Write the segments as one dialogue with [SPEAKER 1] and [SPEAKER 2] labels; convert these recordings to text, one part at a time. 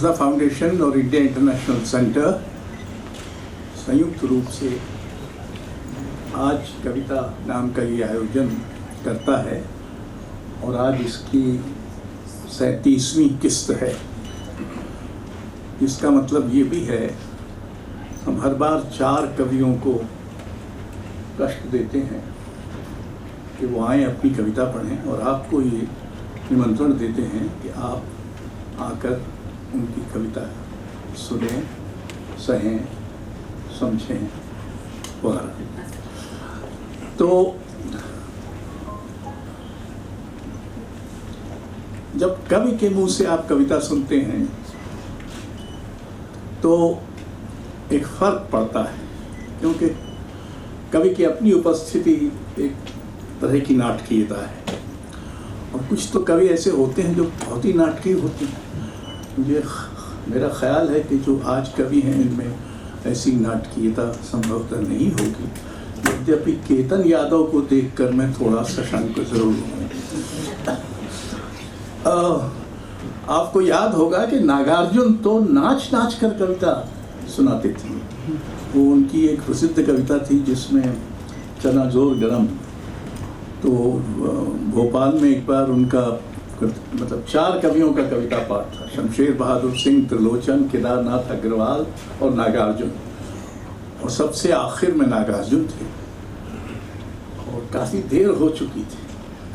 [SPEAKER 1] रज़ा foundation और India international centre संयुक्त रूप से आज कविता नाम का ये आयोजन करता है और आज इसकी 37वीं किस्त है। इसका मतलब ये भी है, हम हर बार 4 कवियों को कष्ट देते हैं कि वो आएँ अपनी कविता पढ़ें, और आपको ये निमंत्रण देते हैं कि आप आकर उनकी कविता सुनें, सहें, समझें वगैरह। तो जब कवि के मुंह से आप कविता सुनते हैं तो एक फर्क पड़ता है, क्योंकि कवि की अपनी उपस्थिति एक तरह की नाटकीयता है, और कुछ तो कवि ऐसे होते हैं जो बहुत ही नाटकीय होते हैं। मुझे मेरा ख्याल है कि जो आज कवि हैं इनमें ऐसी नाटकीयता संभवतः नहीं होगी, यद्यपि केतन यादव को देखकर मैं थोड़ा सशंक जरूर हूँ। आपको याद होगा कि नागार्जुन तो नाच नाच कर कविता सुनाते थे। वो उनकी एक प्रसिद्ध कविता थी जिसमें चना जोर गरम। तो भोपाल में एक बार उनका मतलब 4 कवियों का कविता पाठ था, शमशेर बहादुर सिंह, त्रिलोचन, केदारनाथ अग्रवाल और नागार्जुन, और सबसे आखिर में नागार्जुन थे और काफ़ी देर हो चुकी थी।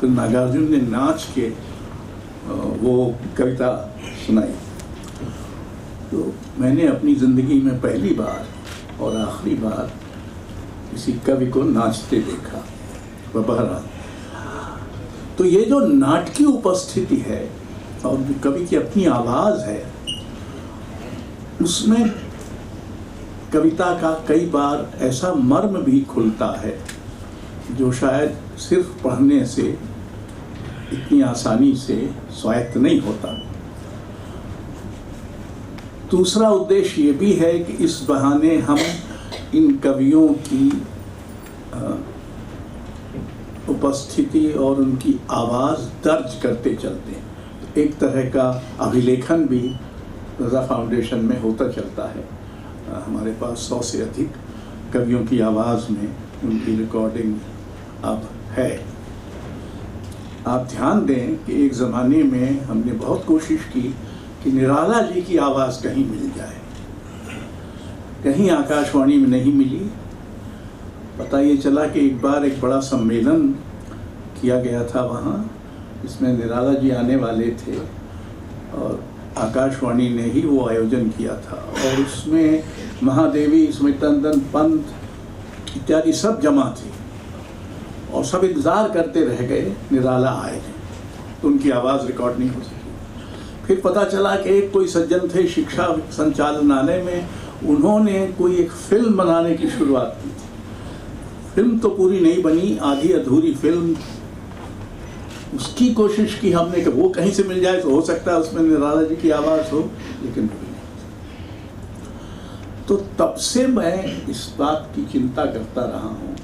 [SPEAKER 1] तो नागार्जुन ने नाच के वो कविता सुनाई। तो मैंने अपनी ज़िंदगी में पहली बार और आखिरी बार किसी कवि को नाचते देखा। बहरहाल, तो ये जो नाटकीय उपस्थिति है और जो कवि की अपनी आवाज़ है, उसमें कविता का कई बार ऐसा मर्म भी खुलता है जो शायद सिर्फ पढ़ने से इतनी आसानी से स्वायत्त नहीं होता। दूसरा उद्देश्य ये भी है कि इस बहाने हम इन कवियों की उपस्थिति और उनकी आवाज़ दर्ज करते चलते हैं। एक तरह का अभिलेखन भी रज़ा फाउंडेशन में होता चलता है। हमारे पास 100 से अधिक कवियों की आवाज़ में उनकी रिकॉर्डिंग अब है। आप ध्यान दें कि एक ज़माने में हमने बहुत कोशिश की कि निराला जी की आवाज़ कहीं मिल जाए, कहीं आकाशवाणी में नहीं मिली। पता ये चला कि एक बार एक बड़ा सम्मेलन किया गया था वहाँ, इसमें निराला जी आने वाले थे और आकाशवाणी ने ही वो आयोजन किया था, और उसमें महादेवी, स्मितनंदन पंत इत्यादि सब जमा थे और सब इंतज़ार करते रह गए निराला आए, तो उनकी आवाज़ रिकॉर्ड नहीं हो सकी। फिर पता चला कि एक कोई सज्जन थे शिक्षा संचालनालय में, उन्होंने कोई एक फिल्म बनाने की शुरुआत की थी। फिल्म तो पूरी नहीं बनी, आधी अधूरी फिल्म। उसकी कोशिश की हमने कि वो कहीं से मिल जाए तो हो सकता है उसमें निराला जी की आवाज़ हो, लेकिन वो नहीं। तो तब से मैं इस बात की चिंता करता रहा हूँ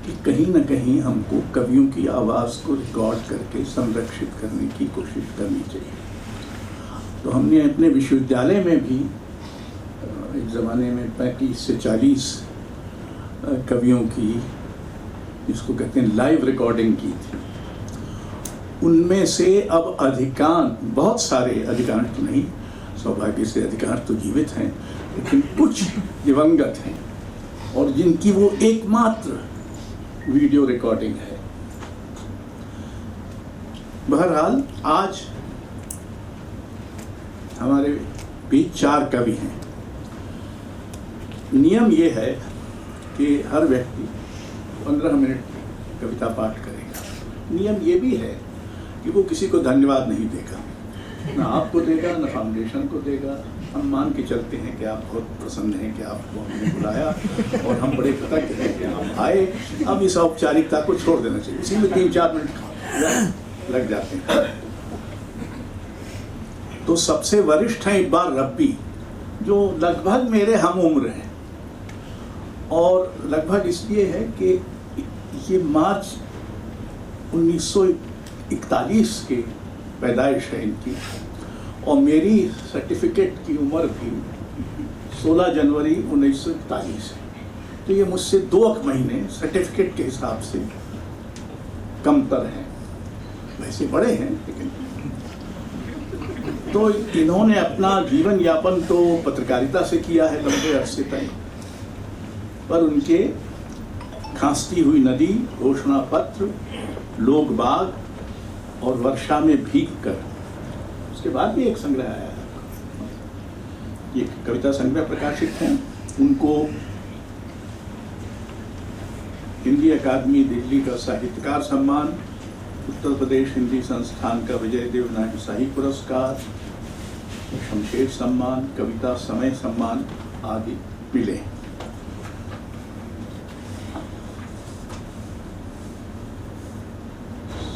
[SPEAKER 1] कि कहीं ना कहीं हमको कवियों की आवाज़ को रिकॉर्ड करके संरक्षित करने की कोशिश करनी चाहिए। तो हमने अपने विश्वविद्यालय में भी एक ज़माने में 35 से 40 कवियों की, जिसको कहते हैं लाइव रिकॉर्डिंग की थी। उनमें से अब अधिकांश, बहुत सारे, अधिकांश तो नहीं, सौभाग्य से अधिकांश तो जीवित हैं, लेकिन कुछ दिवंगत हैं और जिनकी वो एकमात्र वीडियो रिकॉर्डिंग है। बहरहाल, आज हमारे बीच 4 कवि हैं। नियम ये है कि हर व्यक्ति 15 मिनट कविता पाठ करेगा। नियम ये भी है कि वो किसी को धन्यवाद नहीं देगा, ना आपको देगा ना फाउंडेशन को देगा। हम मान के चलते हैं कि आप बहुत प्रसन्न हैं कि आपको हमने बुलाया और हम बड़े कृतज्ञ हैं कि आप आए। अब इस औपचारिकता को छोड़ देना चाहिए, इसी में 3-4 मिनट लग जाते हैं। तो सबसे वरिष्ठ हैं इकबाल रब्बी, जो लगभग मेरे हम उम्र हैं, और लगभग इसलिए है कि ये मार्च 1941 के पैदाइश है इनकी, और मेरी सर्टिफिकेट की उम्र भी 16 जनवरी 1941 है। तो ये मुझसे 2 महीने सर्टिफिकेट के हिसाब से कमतर हैं। वैसे बड़े हैं लेकिन। तो इन्होंने अपना जीवन यापन तो पत्रकारिता से किया है लंबे अरसे तक, पर उनके खांसती हुई नदी, घोषणा पत्र, लोग बाग और वर्षा में भीग कर, उसके बाद भी एक संग्रह आया है, ये कविता संग्रह प्रकाशित हैं। उनको हिंदी अकादमी दिल्ली का साहित्यकार सम्मान, उत्तर प्रदेश हिंदी संस्थान का विजय देव नायक शाही पुरस्कार, शमशेर सम्मान, कविता समय सम्मान आदि मिले।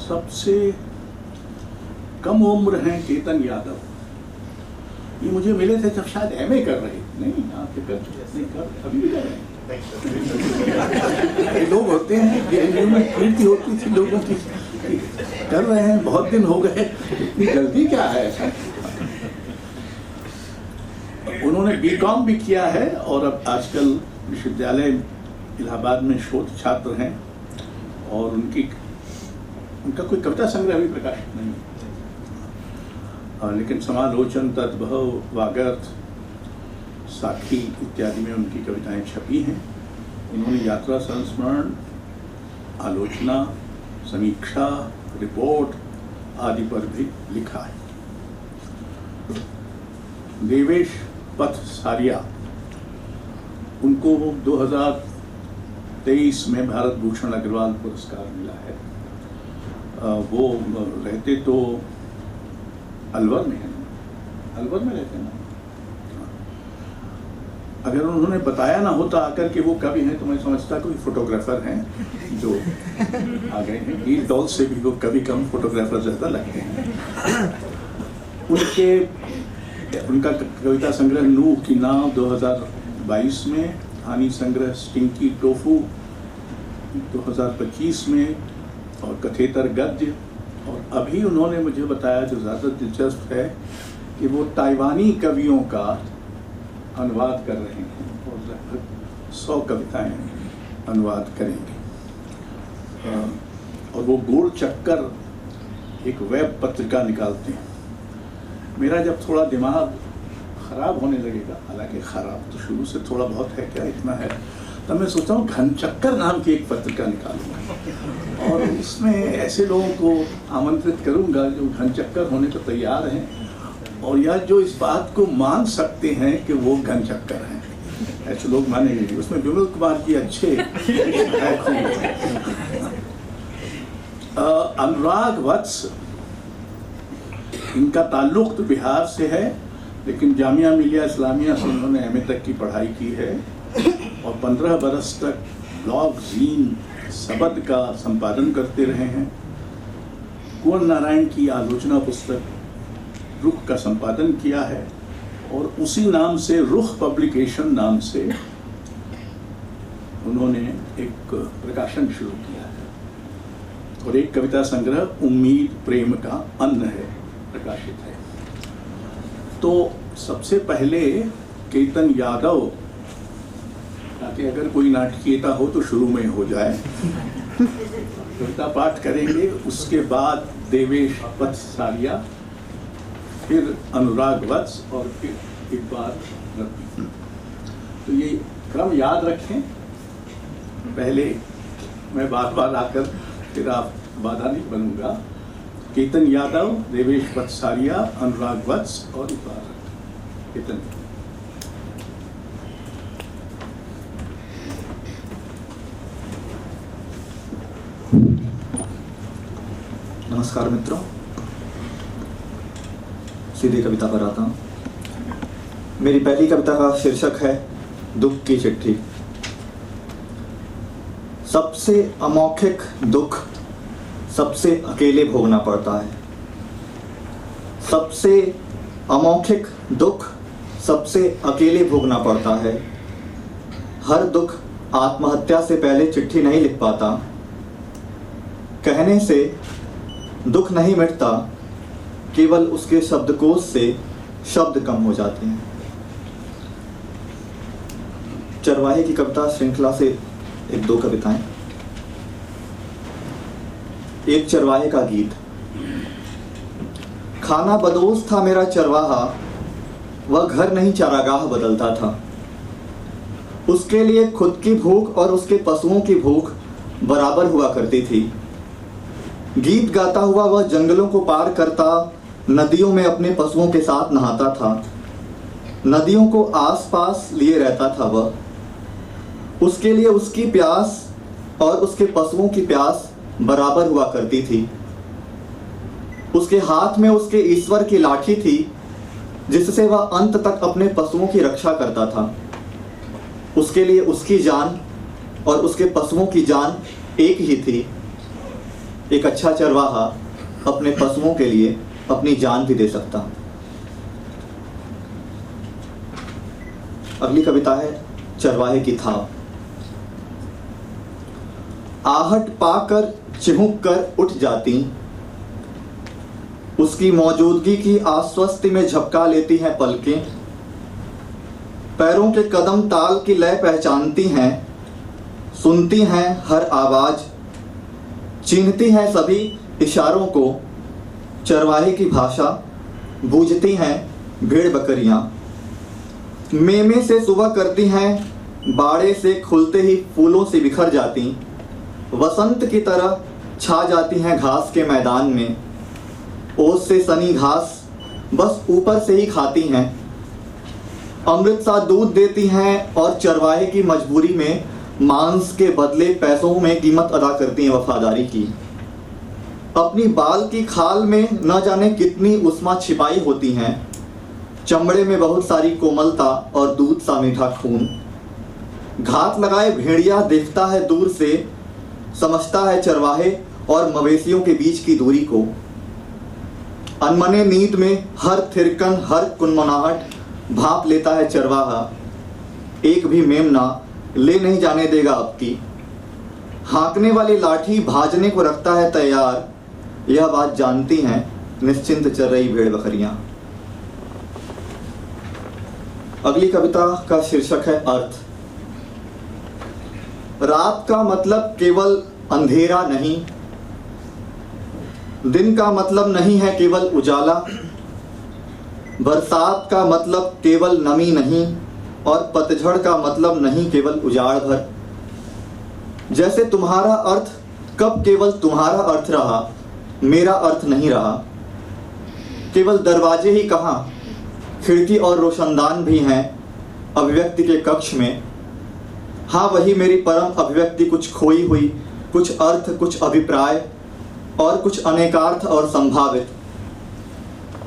[SPEAKER 1] सबसे कम उम्र हैं केतन यादव। ये मुझे मिले थे जब शायद एमए कर रहे थे। नहीं, आप नहीं कर, अभी भी कर रहे हैं। लोग होते हैं जेएनयू में कीर्ति होती थी लोगों की, कर रहे हैं, बहुत दिन हो गए, इतनी जल्दी क्या है ऐसा। उन्होंने बीकॉम भी किया है और अब आजकल विश्वविद्यालय इलाहाबाद में शोध छात्र हैं और उनका कोई कविता संग्रह भी प्रकाशित नहीं है, लेकिन समालोचन, तद्भव, वागर्थ, साखी इत्यादि में उनकी कविताएं छपी हैं। उन्होंने यात्रा संस्मरण, आलोचना, समीक्षा, रिपोर्ट आदि पर भी लिखा है। देवेश पथसारिया, उनको 2023 में भारत भूषण अग्रवाल पुरस्कार मिला है। वो रहते तो अलवर में है, अलवर में रहते हैं ना। अगर उन्होंने बताया ना होता आकर के वो कवि हैं, तो मैं समझता कोई फोटोग्राफर हैं जो आ गए हैं। हील डॉल से भी वो कभी कम फोटोग्राफर ज़्यादा लगते हैं। उनका कविता संग्रह नूह की नाव 2022 में, कहानी संग्रह स्टिंकी टोफू 2025 में, और कथेतर गद्य। और अभी उन्होंने मुझे बताया, जो ज़्यादा दिलचस्प है, कि वो ताइवानी कवियों का अनुवाद कर रहे हैं और लगभग 100 कविताएं अनुवाद करेंगे। और वो गोल चक्कर एक वेब पत्रिका निकालते हैं। मेरा जब थोड़ा दिमाग ख़राब होने लगेगा, हालांकि ख़राब तो शुरू से थोड़ा बहुत है, क्या इतना है, तब मैं सोचता हूँ घनचक्कर नाम की एक पत्रिका निकालूंगा और उसमें ऐसे लोगों को आमंत्रित करूंगा जो घनचक्कर होने को तैयार हैं और या जो इस बात को मान सकते हैं कि वो घनचक्कर हैं। ऐसे लोग मानेंगे। उसमें विमल कुमार जी अच्छे अनुराग वत्स, इनका ताल्लुक तो बिहार से है, लेकिन जामिया मिलिया इस्लामिया से उन्होंने एमए तक की पढ़ाई की है और 15 बरस तक ब्लॉग, जीन, सबद का संपादन करते रहे हैं। कुंवर नारायण की आलोचना पुस्तक रुख का संपादन किया है और उसी नाम से रुख पब्लिकेशन नाम से उन्होंने एक प्रकाशन शुरू किया है और एक कविता संग्रह उम्मीद प्रेम का अन्न है प्रकाशित है। तो सबसे पहले केतन यादव, ताकि अगर कोई नाटकीयता हो तो शुरू में हो जाए, कविता पाठ करेंगे, उसके बाद देवेश पथसारिया, फिर अनुराग वत्स और फिर एक बार रवि। तो ये क्रम याद रखें, पहले मैं बार बार आकर फिर आप बाधा नहीं बनूंगा। केतन यादव, देवेश पथसारिया, अनुराग वत्स और एक बार केतन।
[SPEAKER 2] नमस्कार मित्रों, सीधी कविता पर आता हूँ। मेरी पहली कविता का शीर्षक है दुख की चिट्ठी। सबसे अमौखिक दुख सबसे अकेले भोगना पड़ता है। सबसे अमौखिक दुख सबसे अकेले भोगना पड़ता है। हर दुख आत्महत्या से पहले चिट्ठी नहीं लिख पाता। कहने से दुख नहीं मिटता, केवल उसके शब्दकोश से शब्द कम हो जाते हैं। चरवाहे की कविता श्रृंखला से एक दो कविताएं। एक चरवाहे का गीत। खाना बदोश था मेरा चरवाहा, वह घर नहीं चारागाह बदलता था। उसके लिए खुद की भूख और उसके पशुओं की भूख बराबर हुआ करती थी। गीत गाता हुआ वह जंगलों को पार करता, नदियों में अपने पशुओं के साथ नहाता था। नदियों को आसपास लिए रहता था वह। उसके लिए उसकी प्यास और उसके पशुओं की प्यास बराबर हुआ करती थी। उसके हाथ में उसके ईश्वर की लाठी थी, जिससे वह अंत तक अपने पशुओं की रक्षा करता था। उसके लिए उसकी जान और उसके पशुओं की जान एक ही थी। एक अच्छा चरवाहा अपने पशुओं के लिए अपनी जान भी दे सकता। अगली कविता है चरवाहे की थाप। आहट पाकर चिहुक कर उठ जाती, उसकी मौजूदगी की आश्वस्ति में झपका लेती हैं पलकें। पैरों के कदम ताल की लय पहचानती हैं, सुनती हैं हर आवाज, चिन्हती हैं सभी इशारों को। चरवाहे की भाषा बूझती हैं भेड़ बकरियां। मेमे से सुबह करती हैं, बाड़े से खुलते ही फूलों से बिखर जाती। वसंत की तरह छा जाती हैं घास के मैदान में। ओस से सनी घास बस ऊपर से ही खाती हैं। अमृत सा दूध देती हैं और चरवाहे की मजबूरी में मांस के बदले पैसों में कीमत अदा करती हैं वफादारी की। अपनी बाल की खाल में न जाने कितनी उष्मा छिपाई होती हैं। चमड़े में बहुत सारी कोमलता और दूध सा मीठा खून। घात लगाए भेड़िया देखता है दूर से, समझता है चरवाहे और मवेशियों के बीच की दूरी को। अनमने नींद में हर थिरकन हर कुनमुनाहट भाप लेता है चरवाहा। एक भी मेमना ले नहीं जाने देगा अब की। हाँकने वाली लाठी भाजने को रखता है तैयार, यह बात जानती हैं निश्चिंत चर रही भेड़ बकरियां। अगली कविता का शीर्षक है अर्थ। रात का मतलब केवल अंधेरा नहीं, दिन का मतलब नहीं है केवल उजाला। बरसात का मतलब केवल नमी नहीं और पतझड़ का मतलब नहीं केवल उजाड़ भर। जैसे तुम्हारा अर्थ कब केवल तुम्हारा अर्थ रहा, मेरा अर्थ नहीं रहा। केवल दरवाजे ही कहाँ, खिड़की और रोशनदान भी हैं अभिव्यक्ति के कक्ष में। हाँ, वही मेरी परम अभिव्यक्ति, कुछ खोई हुई, कुछ अर्थ, कुछ अभिप्राय और कुछ अनेकार्थ और संभावित।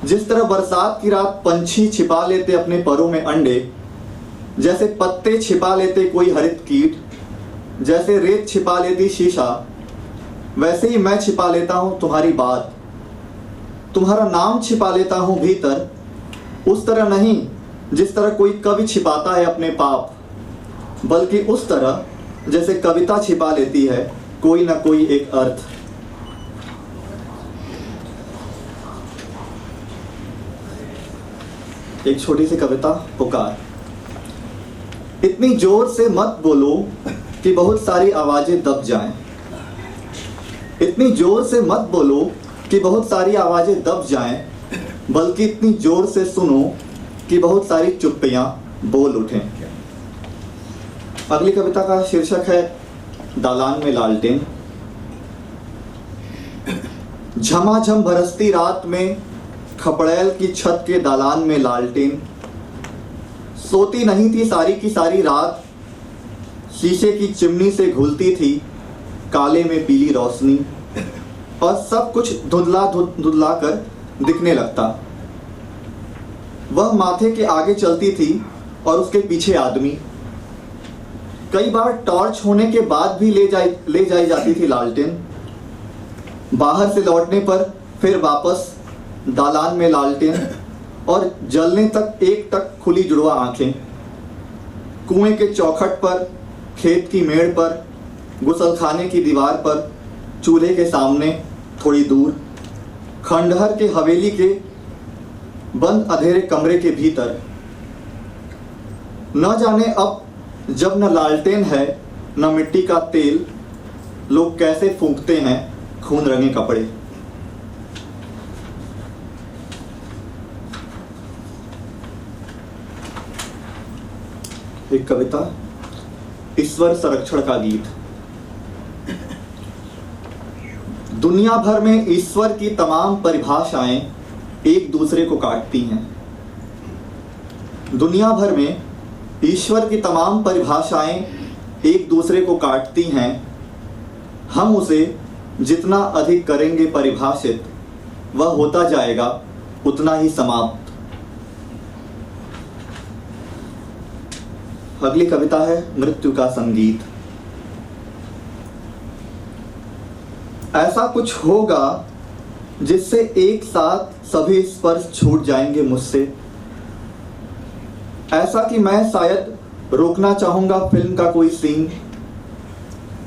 [SPEAKER 2] जिस तरह बरसात की रात पंछी छिपा लेते अपने परों में अंडे, जैसे पत्ते छिपा लेते कोई हरित कीट, जैसे रेत छिपा लेती शीशा, वैसे ही मैं छिपा लेता हूँ तुम्हारी बात। तुम्हारा नाम छिपा लेता हूँ भीतर, उस तरह नहीं जिस तरह कोई कवि छिपाता है अपने पाप, बल्कि उस तरह जैसे कविता छिपा लेती है कोई ना कोई एक अर्थ। एक छोटी सी कविता पुकार। इतनी जोर से मत बोलो कि बहुत सारी आवाजें दब जाएं। इतनी जोर से मत बोलो कि बहुत सारी आवाजें दब जाएं, बल्कि इतनी जोर से सुनो कि बहुत सारी चुप्पियां बोल उठें। अगली कविता का शीर्षक है दालान में लालटेन। झमाझम बरसती रात में खपड़ैल की छत के दालान में लालटेन। सोती नहीं थी सारी की सारी रात, शीशे की चिमनी से घुलती थी काले में पीली रोशनी, और सब कुछ धुंधला धुंधला कर दिखने लगता। वह माथे के आगे चलती थी और उसके पीछे आदमी। कई बार टॉर्च होने के बाद भी ले जाई जाती थी लालटेन। बाहर से लौटने पर फिर वापस दालान में लालटेन, और जलने तक एक टक खुली जुड़वा आंखें। कुएं के चौखट पर, खेत की मेड़ पर, गुसलखाने की दीवार पर, चूल्हे के सामने थोड़ी दूर, खंडहर के हवेली के बंद अंधेरे कमरे के भीतर। न जाने अब जब न लालटेन है न मिट्टी का तेल, लोग कैसे फूंकते हैं खून रंगे कपड़े। एक कविता, ईश्वर संरक्षण का गीत। दुनिया भर में ईश्वर की तमाम परिभाषाएं एक दूसरे को काटती हैं। दुनिया भर में ईश्वर की तमाम परिभाषाएं एक दूसरे को काटती हैं। हम उसे जितना अधिक करेंगे परिभाषित, वह होता जाएगा उतना ही समाप्त। अगली कविता है मृत्यु का संगीत। ऐसा कुछ होगा जिससे एक साथ सभी स्पर्श छूट जाएंगे मुझसे। ऐसा कि मैं शायद रोकना चाहूंगा फिल्म का कोई सीन।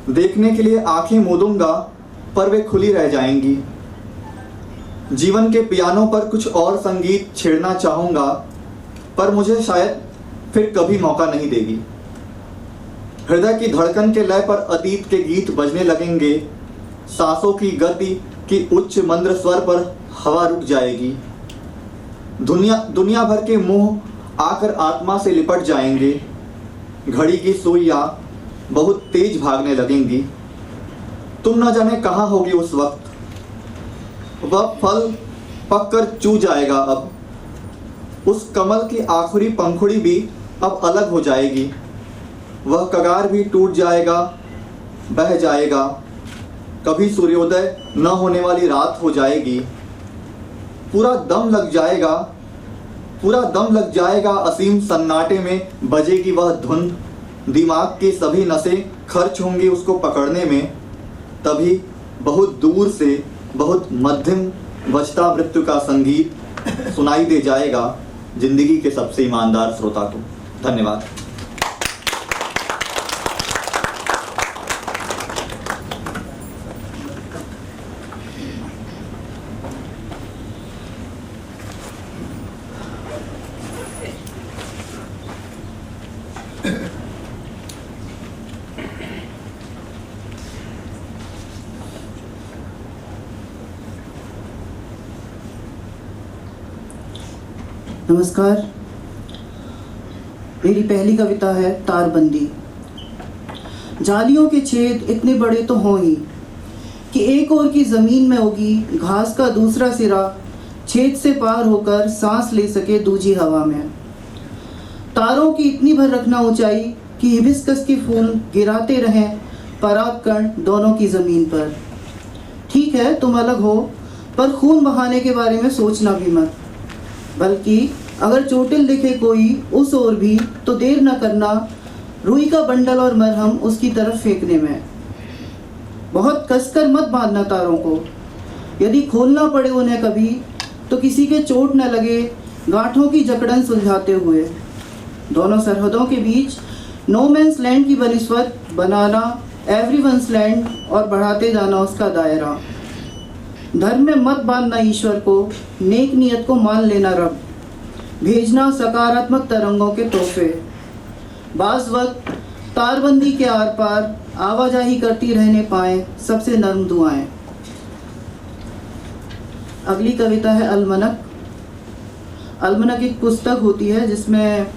[SPEAKER 2] देखने के लिए आंखें मूंदूंगा पर वे खुली रह जाएंगी। जीवन के पियानो पर कुछ और संगीत छेड़ना चाहूंगा पर मुझे शायद फिर कभी मौका नहीं देगी। हृदय की धड़कन के लय पर अतीत के गीत बजने लगेंगे। सांसों की गति की उच्च मंद्र स्वर पर हवा रुक जाएगी। दुनिया भर के मोह आकर आत्मा से लिपट जाएंगे। घड़ी की सुइयां बहुत तेज भागने लगेंगी। तुम न जाने कहाँ होगी उस वक्त। वह फल पककर चू जाएगा अब। उस कमल की आखिरी पंखुड़ी भी अब अलग हो जाएगी। वह कगार भी टूट जाएगा, बह जाएगा। कभी सूर्योदय न होने वाली रात हो जाएगी। पूरा दम लग जाएगा असीम सन्नाटे में बजेगी वह धुन। दिमाग की सभी नसें खर्च होंगी उसको पकड़ने में। तभी बहुत दूर से बहुत मध्यम बजता मृत्यु का संगीत सुनाई दे जाएगा जिंदगी के सबसे ईमानदार श्रोता को। धन्यवाद।
[SPEAKER 3] नमस्कार। मेरी पहली कविता है तारबंदी। जालियों के छेद इतने बड़े तो हों ही कि एक ओर की ज़मीन में उगी घास का दूसरा सिरा छेद से पार होकर सांस ले सके दूजी हवा में। तारों की इतनी भर रखना ऊंचाई कि हिबिस्कस के फूल गिराते रहें परागकण दोनों की ज़मीन पर। ठीक है तुम अलग हो, पर खून बहाने के बारे में सोचना भी मत। बल्कि अगर चोटिल दिखे कोई उस ओर भी तो देर न करना रुई का बंडल और मरहम उसकी तरफ फेंकने में। बहुत कसकर मत बांधना तारों को। यदि खोलना पड़े उन्हें कभी तो किसी के चोट न लगे गांठों की जकड़न सुलझाते हुए। दोनों सरहदों के बीच नो मैंस लैंड की बनिस्बत बनाना एवरीवन्स लैंड और बढ़ाते जाना उसका दायरा। धर्म में मत बांधना ईश्वर को, नेक नियत को मान लेना रब, भेजना सकारात्मक तरंगों के तोहफे। बाज़ वक्त तारबंदी के आर पार आवाजाही करती रहने पाए सबसे नर्म दुआएं। अगली कविता है अलमनक। अलमनक एक पुस्तक होती है जिसमें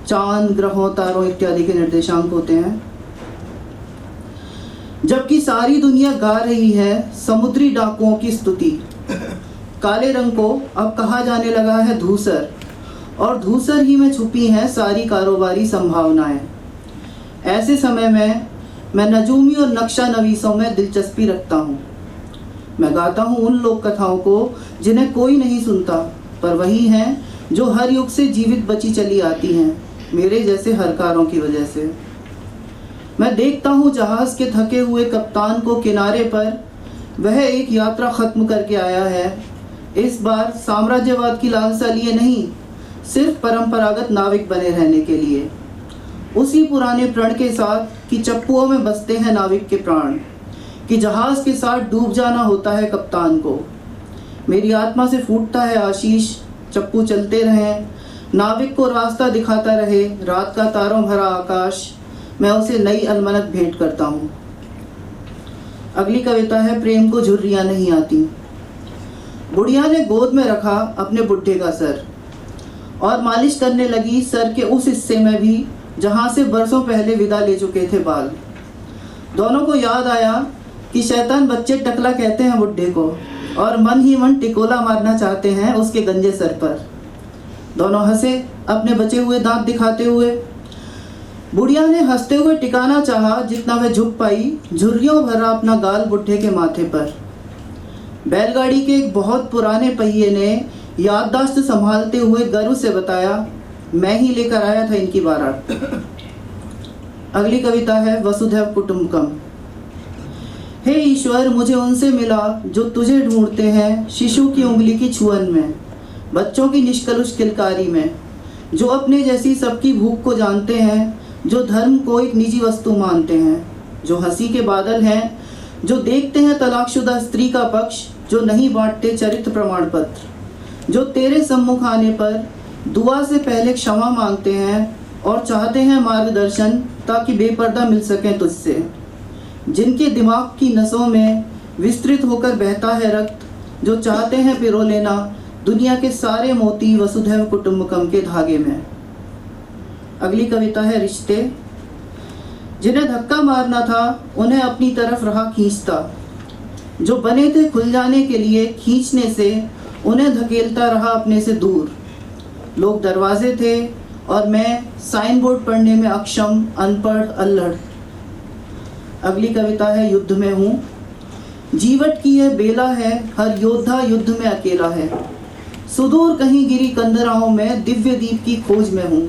[SPEAKER 3] चांद, ग्रहों, तारों इत्यादि के निर्देशांक होते हैं। जबकि सारी दुनिया गा रही है समुद्री डाकुओं की स्तुति। काले रंग को अब कहा जाने लगा है धूसर, और धूसर ही में छुपी हैं सारी कारोबारी संभावनाएं। ऐसे समय में मैं नजूमी और नक्शा नवीसों में दिलचस्पी रखता हूँ। मैं गाता हूँ उन लोक कथाओं को जिन्हें कोई नहीं सुनता, पर वही हैं जो हर युग से जीवित बची चली आती हैं, मेरे जैसे हरकारों की वजह से। मैं देखता हूँ जहाज़ के थके हुए कप्तान को किनारे पर। वह एक यात्रा ख़त्म करके आया है, इस बार साम्राज्यवाद की लालसा लिए नहीं, सिर्फ परंपरागत नाविक बने रहने के लिए। उसी पुराने प्रण के साथ कि चप्पुओं में बसते हैं नाविक के प्राण, कि जहाज़ के साथ डूब जाना होता है कप्तान को। मेरी आत्मा से फूटता है आशीष, चप्पू चलते रहें, नाविक को रास्ता दिखाता रहे रात का तारों भरा आकाश, मैं उसे नई अलमनक भेंट करता हूँ। अगली कविता है प्रेम को झुर्रियाँ नहीं आती। बुढ़िया ने गोद में रखा अपने बुढ़े का सर और मालिश करने लगी सर के उस हिस्से में भी जहाँ से बरसों पहले विदा ले चुके थे बाल। दोनों को याद आया कि शैतान बच्चे टकला कहते हैं बुढ़े को और मन ही मन टिकोला मारना चाहते हैं उसके गंजे सर पर। दोनों हंसे अपने बचे हुए दांत दिखाते हुए। बुढ़िया ने हंसते हुए टिकाना चाहा जितना वह झुक पाई, झुर्रियों भरा अपना गाल बुढ़े के माथे पर। बैलगाड़ी के एक बहुत पुराने पहिए ने याददाश्त संभालते हुए गर्व से बताया, मैं ही लेकर आया था इनकी बारात। अगली कविता है वसुधैव कुटुंबकम। हे ईश्वर, मुझे उनसे मिला जो तुझे ढूंढते हैं शिशु की उंगली की छुअन में, बच्चों की निष्कलुष किलकारी में, जो अपने जैसी सबकी भूख को जानते हैं, जो धर्म को एक निजी वस्तु मानते हैं, जो हंसी के बादल हैं, जो देखते हैं तलाकशुदा स्त्री का पक्ष, जो नहीं बांटते चरित्र प्रमाण पत्र, जो तेरे सम्मुख आने पर दुआ से पहले क्षमा मांगते हैं और चाहते हैं मार्गदर्शन ताकि बेपर्दा मिल सकें तुझसे, जिनके दिमाग की नसों में विस्तृत होकर बहता है रक्त, जो चाहते हैं पिरो लेना दुनिया के सारे मोती वसुधैव कुटुंबकम के धागे में। अगली कविता है रिश्ते। जिन्हें धक्का मारना था उन्हें अपनी तरफ रहा खींचता, जो बने थे खुल जाने के लिए खींचने से उन्हें धकेलता रहा अपने से दूर। लोग दरवाजे थे और मैं साइन बोर्ड पढ़ने में अक्षम, अनपढ़, अल्लढ़। अगली कविता है युद्ध में हूँ। जीवट की यह बेला है, हर योद्धा युद्ध में अकेला है, सुदूर कहीं गिरी कंदराओं में दिव्य दीप की खोज में हूँ,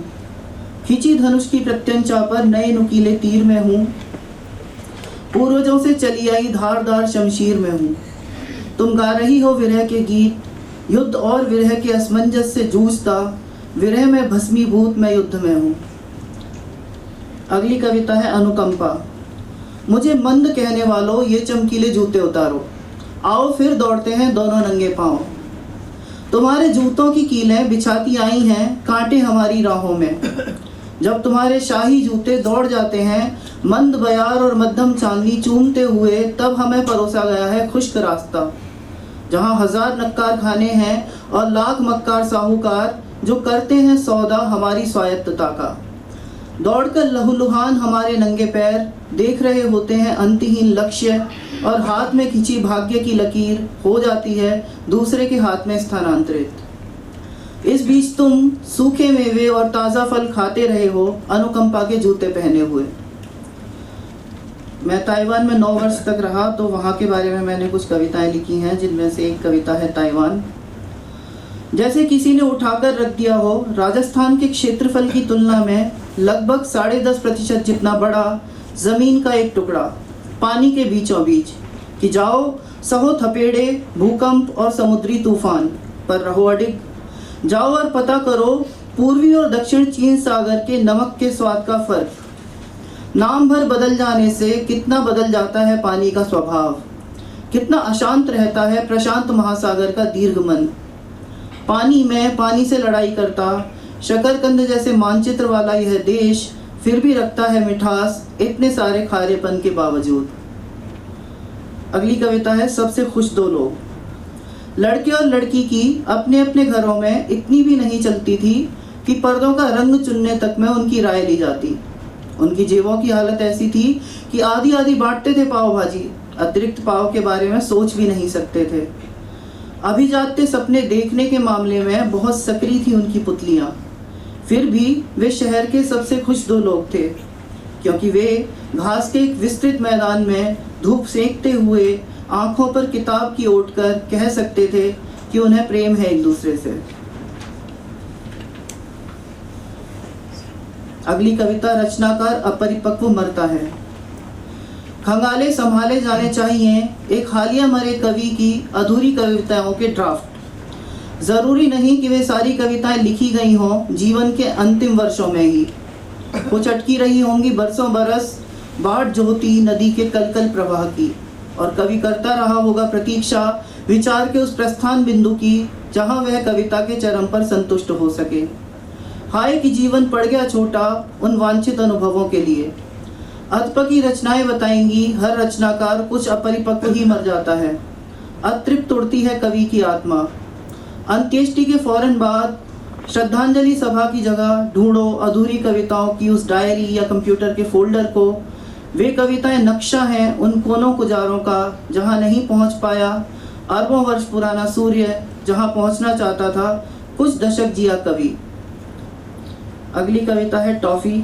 [SPEAKER 3] खिंची धनुष की प्रत्यंचा पर नए नुकीले तीर में हूँ, पूर्वजों से चली आई धारदार शमशीर में हूँ। तुम गा रही हो विरह के गीत, युद्ध और विरह के असमंजस से जूझता, विरह में भस्मीभूत मैं युद्ध में हूँ। अगली कविता है अनुकंपा। मुझे मंद कहने वालों ये चमकीले जूते उतारो, आओ फिर दौड़ते हैं दोनों नंगे पाँव। तुम्हारे जूतों की कीलें बिछाती आई हैं कांटे हमारी राहों में, जब तुम्हारे शाही जूते दौड़ जाते हैं मंद बयार और मध्यम चांदनी चूमते हुए, तब हमें परोसा गया है खुश्क रास्ता, जहाँ हजार नक्कार खाने हैं और लाख मक्कार साहूकार, जो करते हैं सौदा हमारी स्वायत्तता का। दौड़कर लहूलुहान हमारे नंगे पैर देख रहे होते हैं अंतहीन लक्ष्य, और हाथ में खिंची भाग्य की लकीर हो जाती है दूसरे के हाथ में स्थानांतरित। इस बीच तुम सूखे मेवे और ताज़ा फल खाते रहे हो अनुकंपा के जूते पहने हुए। मैं ताइवान में 9 वर्ष तक रहा, तो वहाँ के बारे में मैंने कुछ कविताएं लिखी हैं, जिनमें से एक कविता है ताइवान। जैसे किसी ने उठाकर रख दिया हो राजस्थान के क्षेत्रफल की तुलना में लगभग 10.5% जितना बड़ा जमीन का एक टुकड़ा पानी के बीचों बीच, कि जाओ सहो थपेड़े, भूकंप और समुद्री तूफान पर रहो अडिग। जाओ और पता करो पूर्वी और दक्षिण चीन सागर के नमक के स्वाद का फर्क। नाम भर बदल जाने से कितना बदल जाता है पानी का स्वभाव, कितना अशांत रहता है प्रशांत महासागर का दीर्घमन। पानी में पानी से लड़ाई करता शकरकंद जैसे मानचित्र वाला यह देश फिर भी रखता है मिठास इतने सारे खारेपन के बावजूद। अगली कविता है सबसे खुश दो लोग। लड़के और लड़की की अपने अपने घरों में इतनी भी नहीं चलती थी कि पर्दों का रंग चुनने तक में उनकी राय ली जाती। उनकी जेबों की हालत ऐसी थी कि आधी आधी बांटते थे पाव भाजी, अतिरिक्त पाव के बारे में सोच भी नहीं सकते थे। अभिजात्य सपने देखने के मामले में बहुत सक्रिय थी उनकी पुतलियां। फिर भी वे शहर के सबसे खुश दो लोग थे, क्योंकि वे घास के एक विस्तृत मैदान में धूप सेंकते हुए आंखों पर किताब की ओट कर कह सकते थे कि उन्हें प्रेम है एक दूसरे से। अगली कविता रचनाकार अपरिपक्व मरता है। खंगाले संभाले जाने चाहिए एक हालिया मरे कवि की अधूरी कविताओं के ड्राफ्ट। जरूरी नहीं कि वे सारी कविताएं लिखी गई हों जीवन के अंतिम वर्षों में ही। कुछ अटकी रही होंगी बरसों बरस बाढ़ जो होती नदी के कलकल प्रवाह की, और कवि करता रहा होगा प्रतीक्षा विचार के उस प्रस्थान बिंदु की जहां वह कविता के चरम पर संतुष्ट हो सके। हाय कि जीवन पड़ गया छोटा उन वांछित अनुभवों के लिए। अतप की रचनाएं बताएंगी हर रचनाकार कुछ अपरिपक्व ही मर जाता है। अतृप्त उड़ती है कवि की आत्मा। अंत्येष्टि के फौरन बाद श्रद्धांजलि सभा की जगह ढूंढो अधूरी कविताओं की उस डायरी या कंप्यूटर के फोल्डर को। वे कविताएं नक्शा हैं उन कोनों गुजारों का जहां नहीं पहुंच पाया अरबों वर्ष पुराना सूर्य, जहां पहुंचना चाहता था कुछ दशक जिया कवि। अगली कविता है टॉफी।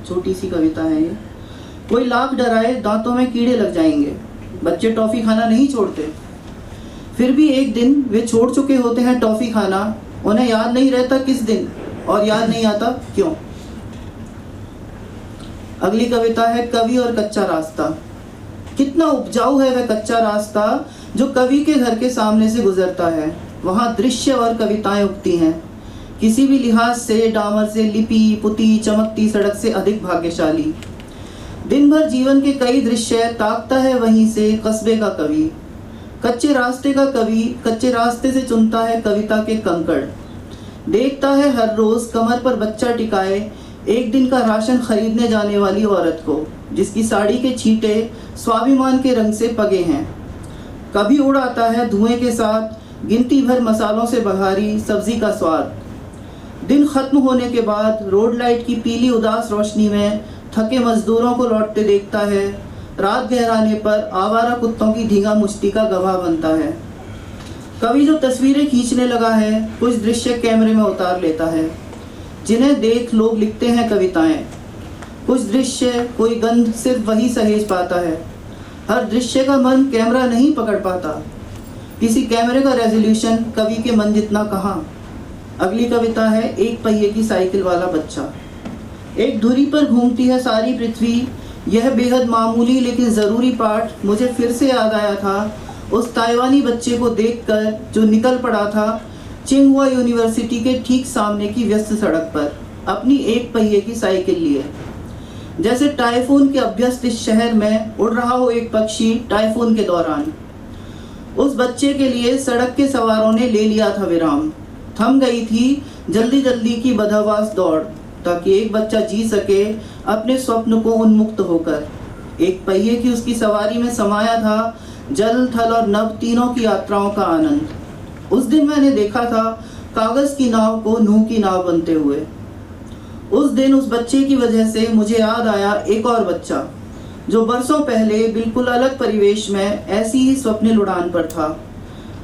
[SPEAKER 3] छोटी सी कविता है ये। कोई लाख डराए दांतों में कीड़े लग जाएंगे, बच्चे टॉफी खाना नहीं छोड़ते। फिर भी एक दिन वे छोड़ चुके होते हैं टॉफी खाना, उन्हें याद नहीं रहता किस दिन और याद नहीं आता क्यों। अगली कविता है कवि और कच्चा रास्ता। कितना उपजाऊ है वह कच्चा रास्ता जो कवि के घर के सामने से गुजरता है। वहाँ दृश्य और कविताएं उगती हैं। किसी भी लिहाज से डामर से लिपि पुती चमकती सड़क से अधिक भाग्यशाली। दिन भर जीवन के कई दृश्य ताकता है वहीं से कस्बे का कवि। कच्चे रास्ते का कवि कच्चे रास्ते से चुनता है कविता के कंकड़। देखता है हर रोज कमर पर बच्चा टिकाए एक दिन का राशन खरीदने जाने वाली औरत को, जिसकी साड़ी के छींटे स्वाभिमान के रंग से पगे हैं। कभी उड़ाता है धुएं के साथ गिनती भर मसालों से बघारी सब्जी का स्वाद। दिन खत्म होने के बाद रोड लाइट की पीली उदास रोशनी में थके मजदूरों को लौटते देखता है। रात गहराने पर आवारा कुत्तों की धींगा मुश्ती का गवाह बनता है। कवि जो तस्वीरें खींचने लगा है कुछ दृश्य कैमरे में उतार लेता है, जिन्हें देख लोग लिखते हैं कविताएं। कुछ दृश्य कोई गंध सिर्फ वही सहेज पाता है। हर दृश्य का मन कैमरा नहीं पकड़ पाता। किसी कैमरे का रेजोल्यूशन कवि के मन जितना कहाँ। अगली कविता है एक पहिए की साइकिल वाला बच्चा। एक धुरी पर घूमती है सारी पृथ्वी। यह बेहद मामूली लेकिन ज़रूरी पाठ मुझे फिर से याद आया था उस ताइवानी बच्चे को देखकर जो निकल पड़ा था चिंगहुआ यूनिवर्सिटी के ठीक सामने की व्यस्त सड़क पर अपनी एक पहिए की साइकिल लिए। जैसे टाइफून के अभ्यस्त इस शहर में उड़ रहा हो एक पक्षी टाइफून के दौरान। उस बच्चे के लिए सड़क के सवारों ने ले लिया था विराम। थम गई थी जल्दी जल्दी की बदहवास दौड़, ताकि एक बच्चा जी सके अपने स्वप्न को उन्मुक्त होकर। एक पहिए की उसकी सवारी में समाया था जल थल और नभ तीनों की यात्राओं का आनंद। उस दिन मैंने देखा था कागज की नाव को नूह की नाव बनते हुए। उस दिन उस बच्चे की वजह से मुझे याद आया एक और बच्चा जो बरसों पहले बिल्कुल अलग परिवेश में ऐसी ही स्वप्निल उड़ान पर था,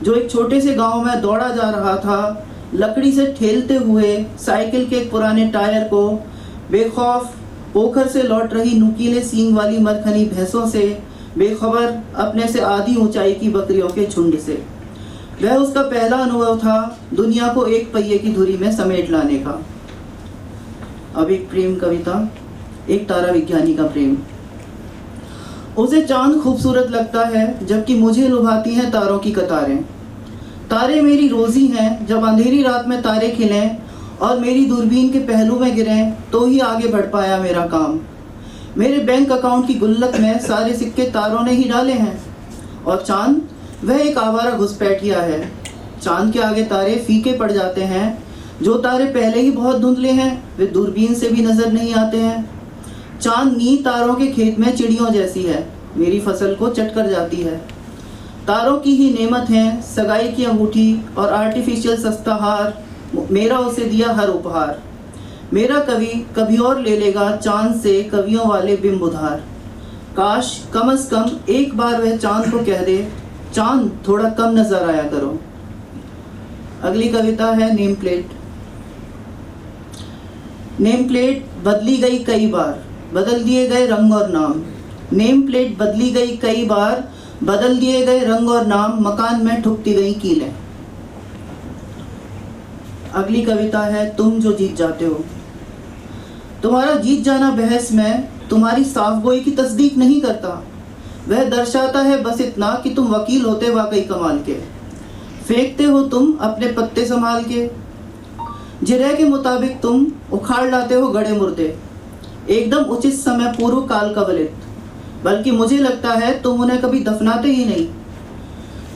[SPEAKER 3] जो एक छोटे से गांव में दौड़ा जा रहा था, लकड़ी से ठेलते हुए साइकिल के एक पुराने टायर को बेखौफ पोखर से लौट रही नुकीले सींग वाली मरखनी भैंसों से बेखबर अपने से आधी ऊंचाई की बकरियों के झुंड से। वह उसका पहला अनुभव था दुनिया को एक पहिए की धुरी में समेट लाने का। अब एक प्रेम कविता, एक तारा विज्ञानी का प्रेम। उसे चांद खूबसूरत लगता है जबकि मुझे लुभाती हैं तारों की कतारें। तारे मेरी रोजी हैं, जब अंधेरी रात में तारे खिलें और मेरी दूरबीन के पहलू में गिरें तो ही आगे बढ़ पाया मेरा काम। मेरे बैंक अकाउंट की गुल्लक में सारे सिक्के तारों ने ही डाले हैं। और चांद वह एक आवारा घुसपैठिया है। चांद के आगे तारे फीके पड़ जाते हैं। जो तारे पहले ही बहुत धुंधले हैं वे दूरबीन से भी नजर नहीं आते हैं। चांद नी तारों के खेत में चिड़ियों जैसी है, मेरी फसल को चट कर जाती है। तारों की ही नेमत हैं सगाई की अंगूठी और आर्टिफिशियल सस्ता हार, मेरा उसे दिया हर उपहार। मेरा कवि कभी और ले लेगा चांद से कवियों वाले बिंब उधार। काश कम से कम एक बार वह चांद को कह दे, चांद थोड़ा कम नजर आया करो। अगली कविता है नेम प्लेट। नेम प्लेट बदली गई कई बार, बदल दिए गए रंग और नाम। नेम प्लेट बदली गई कई बार, बदल दिए गए रंग और नाम। मकान में ठुकती गई कीलें। अगली कविता है तुम जो जीत जाते हो। तुम्हारा जीत जाना बहस में तुम्हारी साफगोई की तस्दीक नहीं करता। वह दर्शाता है बस इतना कि तुम वकील होते वाकई कमाल के। फेंकते हो तुम अपने पत्ते संभाल के। जिरह के मुताबिक तुम उखाड़ लाते हो गड़े मुर्दे, एकदम उचित समय पूर्व काल का वलित। बल्कि मुझे लगता है तुम उन्हें कभी दफनाते ही नहीं।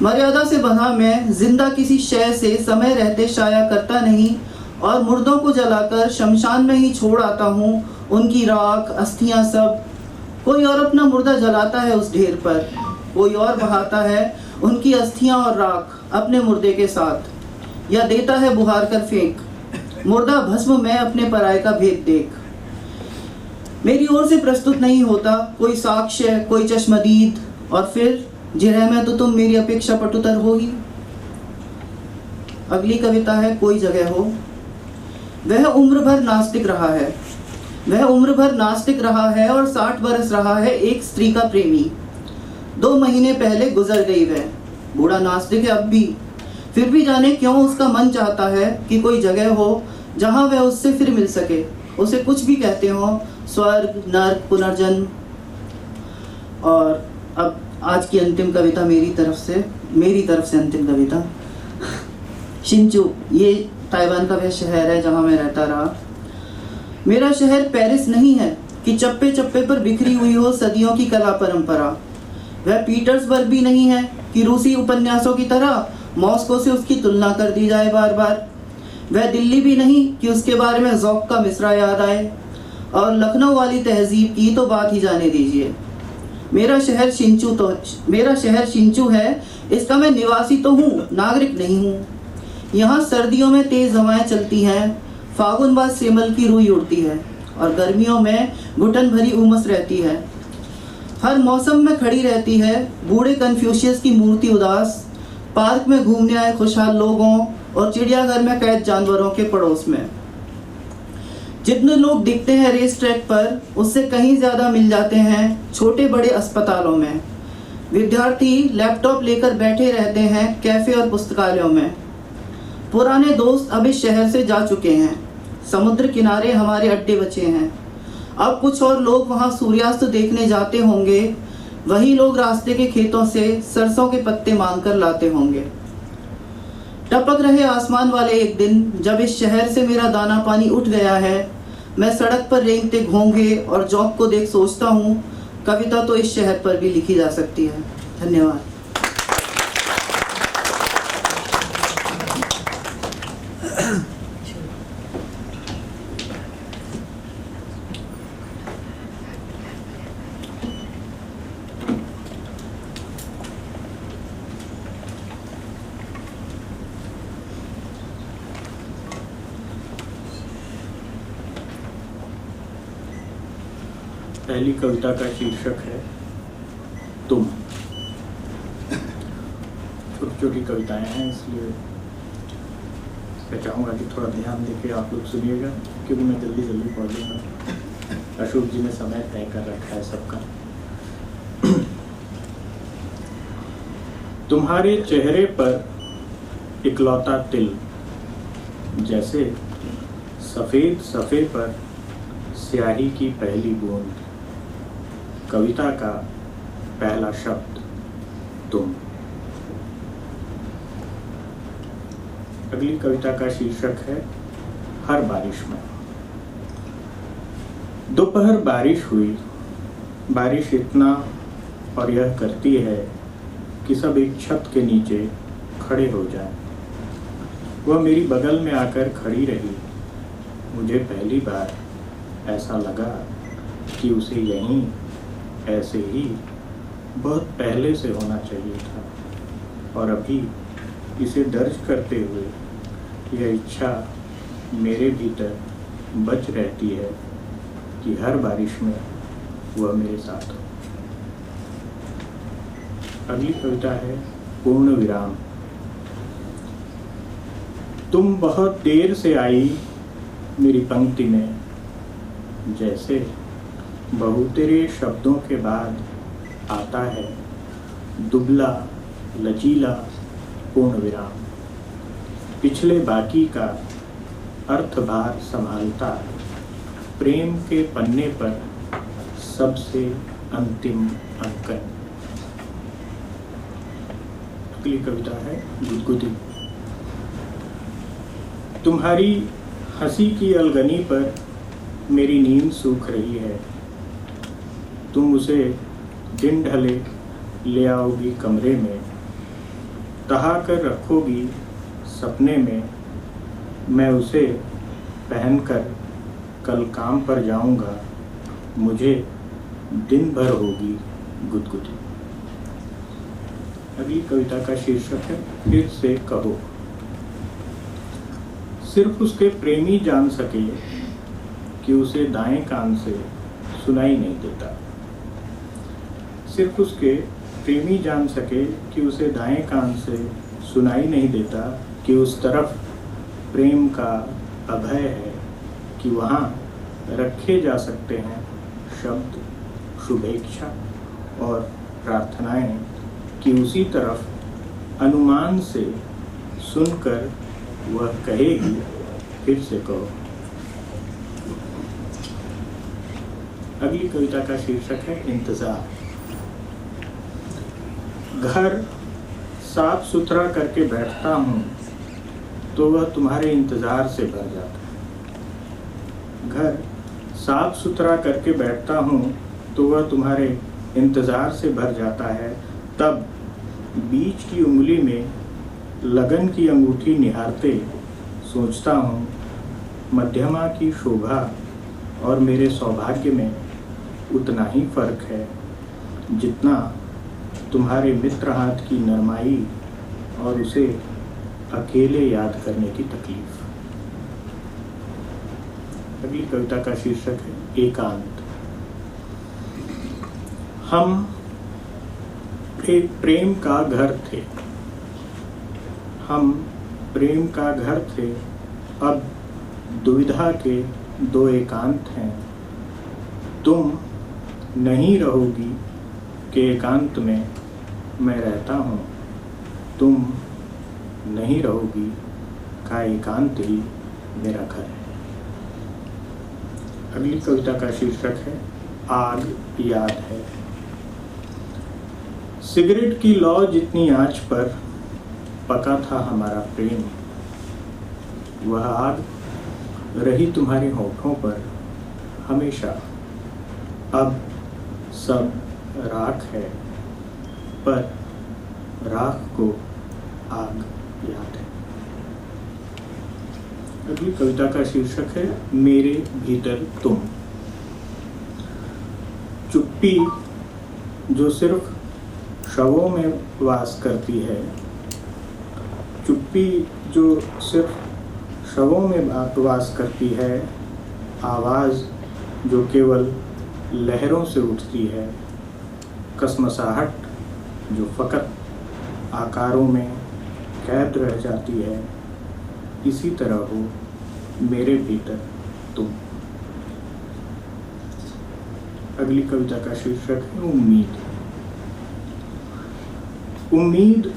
[SPEAKER 3] मर्यादा से बंधा मैं जिंदा किसी शय से समय रहते शाया करता नहीं, और मुर्दों को जलाकर शमशान में ही छोड़ आता हूँ उनकी राख अस्थियाँ सब। कोई और अपना मुर्दा जलाता है उस ढेर पर, कोई और बहाता है उनकी अस्थियाँ और राख अपने मुर्दे के साथ, या देता है बुहार कर फेंक। मुर्दा भस्म में अपने पराये का भेद देख। मेरी ओर से प्रस्तुत नहीं होता कोई साक्ष्य, कोई चश्मदीद, और फिर जिरह में तो तुम मेरी अपेक्षा पटुतर हो ही। अगली कविता है कोई जगह हो। वह उम्र भर नास्तिक रहा है, वह उम्र भर नास्तिक रहा है और 60 बरस रहा है एक स्त्री का प्रेमी। 2 महीने पहले गुजर गई वह, बूढ़ा नास्तिक है अब भी, फिर भी जाने क्यों उसका मन चाहता है कि कोई जगह हो जहाँ वह उससे फिर मिल सके, उसे कुछ भी कहते हो, स्वर्ग, नर्क, पुनर्जन्म। और अब आज की अंतिम कविता मेरी तरफ से अंतिम कविता। शिंचू, ये ताइवान का वह शहर है जहाँ मैं रहता रहा। मेरा शहर पेरिस नहीं है कि चप्पे चप्पे पर बिखरी हुई हो सदियों की कला परंपरा। वह पीटर्सबर्ग भी नहीं है कि रूसी उपन्यासों की तरह मॉस्को से उसकी तुलना कर दी जाए बार बार। वह दिल्ली भी नहीं कि उसके बारे में ज़ौक़ का मिसरा याद आए, और लखनऊ वाली तहजीब की तो बात ही जाने दीजिए। मेरा शहर शिंचू है, इसका मैं निवासी तो हूँ, नागरिक नहीं हूँ। यहाँ सर्दियों में तेज़ हवाएं चलती हैं, फागुन बाद सेमल की रूई उड़ती है, और गर्मियों में घुटन भरी उमस रहती है। हर मौसम में खड़ी रहती है बूढ़े कन्फ्यूशियस की मूर्ति उदास, पार्क में घूमने आए खुशहाल लोगों और चिड़ियाघर में कैद जानवरों के पड़ोस में। जितने लोग दिखते हैं रेस ट्रैक पर, उससे कहीं ज़्यादा मिल जाते हैं छोटे बड़े अस्पतालों में। विद्यार्थी लैपटॉप लेकर बैठे रहते हैं कैफ़े और पुस्तकालयों में। पुराने दोस्त अब इस शहर से जा चुके हैं, समुद्र किनारे हमारे अड्डे बचे हैं। अब कुछ और लोग वहाँ सूर्यास्त देखने जाते होंगे, वही लोग रास्ते के खेतों से सरसों के पत्ते मांग कर लाते होंगे। टपक रहे आसमान वाले एक दिन जब इस शहर से मेरा दाना पानी उठ गया है, मैं सड़क पर रेंगते घोंघे और जॉब को देख सोचता हूँ, कविता तो इस शहर पर भी लिखी जा सकती है। धन्यवाद।
[SPEAKER 4] पहली कविता का शीर्षक है तुम। छोटी छोटी कविताएं हैं, इसलिए मैं चाहूँगा कि थोड़ा ध्यान देके आप लोग सुनिएगा, क्योंकि मैं जल्दी जल्दी पढ़ूँगा। अशोक जी ने समय तय कर रखा है सबका। तुम्हारे चेहरे पर इकलौता तिल, जैसे सफ़ेद सफ़े पर स्याही की पहली बूंद। कविता का पहला शब्द तुम। अगली कविता का शीर्षक है हर बारिश में। दोपहर बारिश हुई, बारिश इतना और यह करती है कि सब एक छत के नीचे खड़े हो जाएं। वह मेरी बगल में आकर खड़ी रही। मुझे पहली बार ऐसा लगा कि उसे यहीं ऐसे ही बहुत पहले से होना चाहिए था, और अभी इसे दर्ज करते हुए यह इच्छा मेरे भीतर बच रहती है कि हर बारिश में वह मेरे साथ हो। अगली कविता है पूर्ण विराम। तुम बहुत देर से आई मेरी पंक्ति में, जैसे बहुतेरे शब्दों के बाद आता है दुबला लचीला पूर्ण विराम। पिछले बाकी का अर्थभार संभालता प्रेम के पन्ने पर सबसे अंतिम अंकन। अगली कविता है गुदगुदी। तुम्हारी हंसी की अलगनी पर मेरी नींद सूख रही है। तुम उसे दिन ढले ले आओगी कमरे में, तहा कर रखोगी सपने में, मैं उसे पहनकर कल काम पर जाऊंगा, मुझे दिन भर होगी गुदगुदी। अगली कविता का शीर्षक है फिर से कहो। सिर्फ उसके प्रेमी जान सके कि उसे दाएं कान से सुनाई नहीं देता। सिर्फ उसके प्रेमी जान सके कि उसे दाएं कान से सुनाई नहीं देता, कि उस तरफ प्रेम का अभय है, कि वहाँ रखे जा सकते हैं शब्द, शुभेच्छा और प्रार्थनाएं, कि उसी तरफ अनुमान से सुनकर वह कहेगी फिर से कहो। अगली कविता का शीर्षक है इंतजार। घर साफ सुथरा करके बैठता हूँ तो वह तुम्हारे इंतजार से भर जाता है। घर साफ सुथरा करके बैठता हूँ तो वह तुम्हारे इंतजार से भर जाता है। तब बीच की उंगली में लगन की अंगूठी निहारते सोचता हूँ, मध्यमा की शोभा और मेरे सौभाग्य में उतना ही फर्क है जितना तुम्हारे मित्र हाथ की नरमाई और उसे अकेले याद करने की तकलीफ। अगली कविता का शीर्षक है एकांत। हम एक प्रेम का घर थे, हम प्रेम का घर थे, अब दुविधा के दो एकांत हैं। तुम नहीं रहोगी के एकांत में मैं रहता हूँ, तुम नहीं रहोगी का एकांत ही मेरा घर है। अगली कविता का शीर्षक है आग याद है। सिगरेट की लौ जितनी आंच पर पका था हमारा प्रेम, वह आग रही तुम्हारे होठों पर हमेशा। अब सब राख है, पर राख को आग याद है। अगली कविता का शीर्षक है मेरे भीतर तुम। चुप्पी जो सिर्फ शवों में वास करती है, चुप्पी जो सिर्फ शवों में वास करती है, आवाज़ जो केवल लहरों से उठती है, कसमसाहट जो फ़कत आकारों में कैद रह जाती है, इसी तरह हो मेरे भीतर तुम। अगली कविता का शीर्षक है उम्मीद। उम्मीद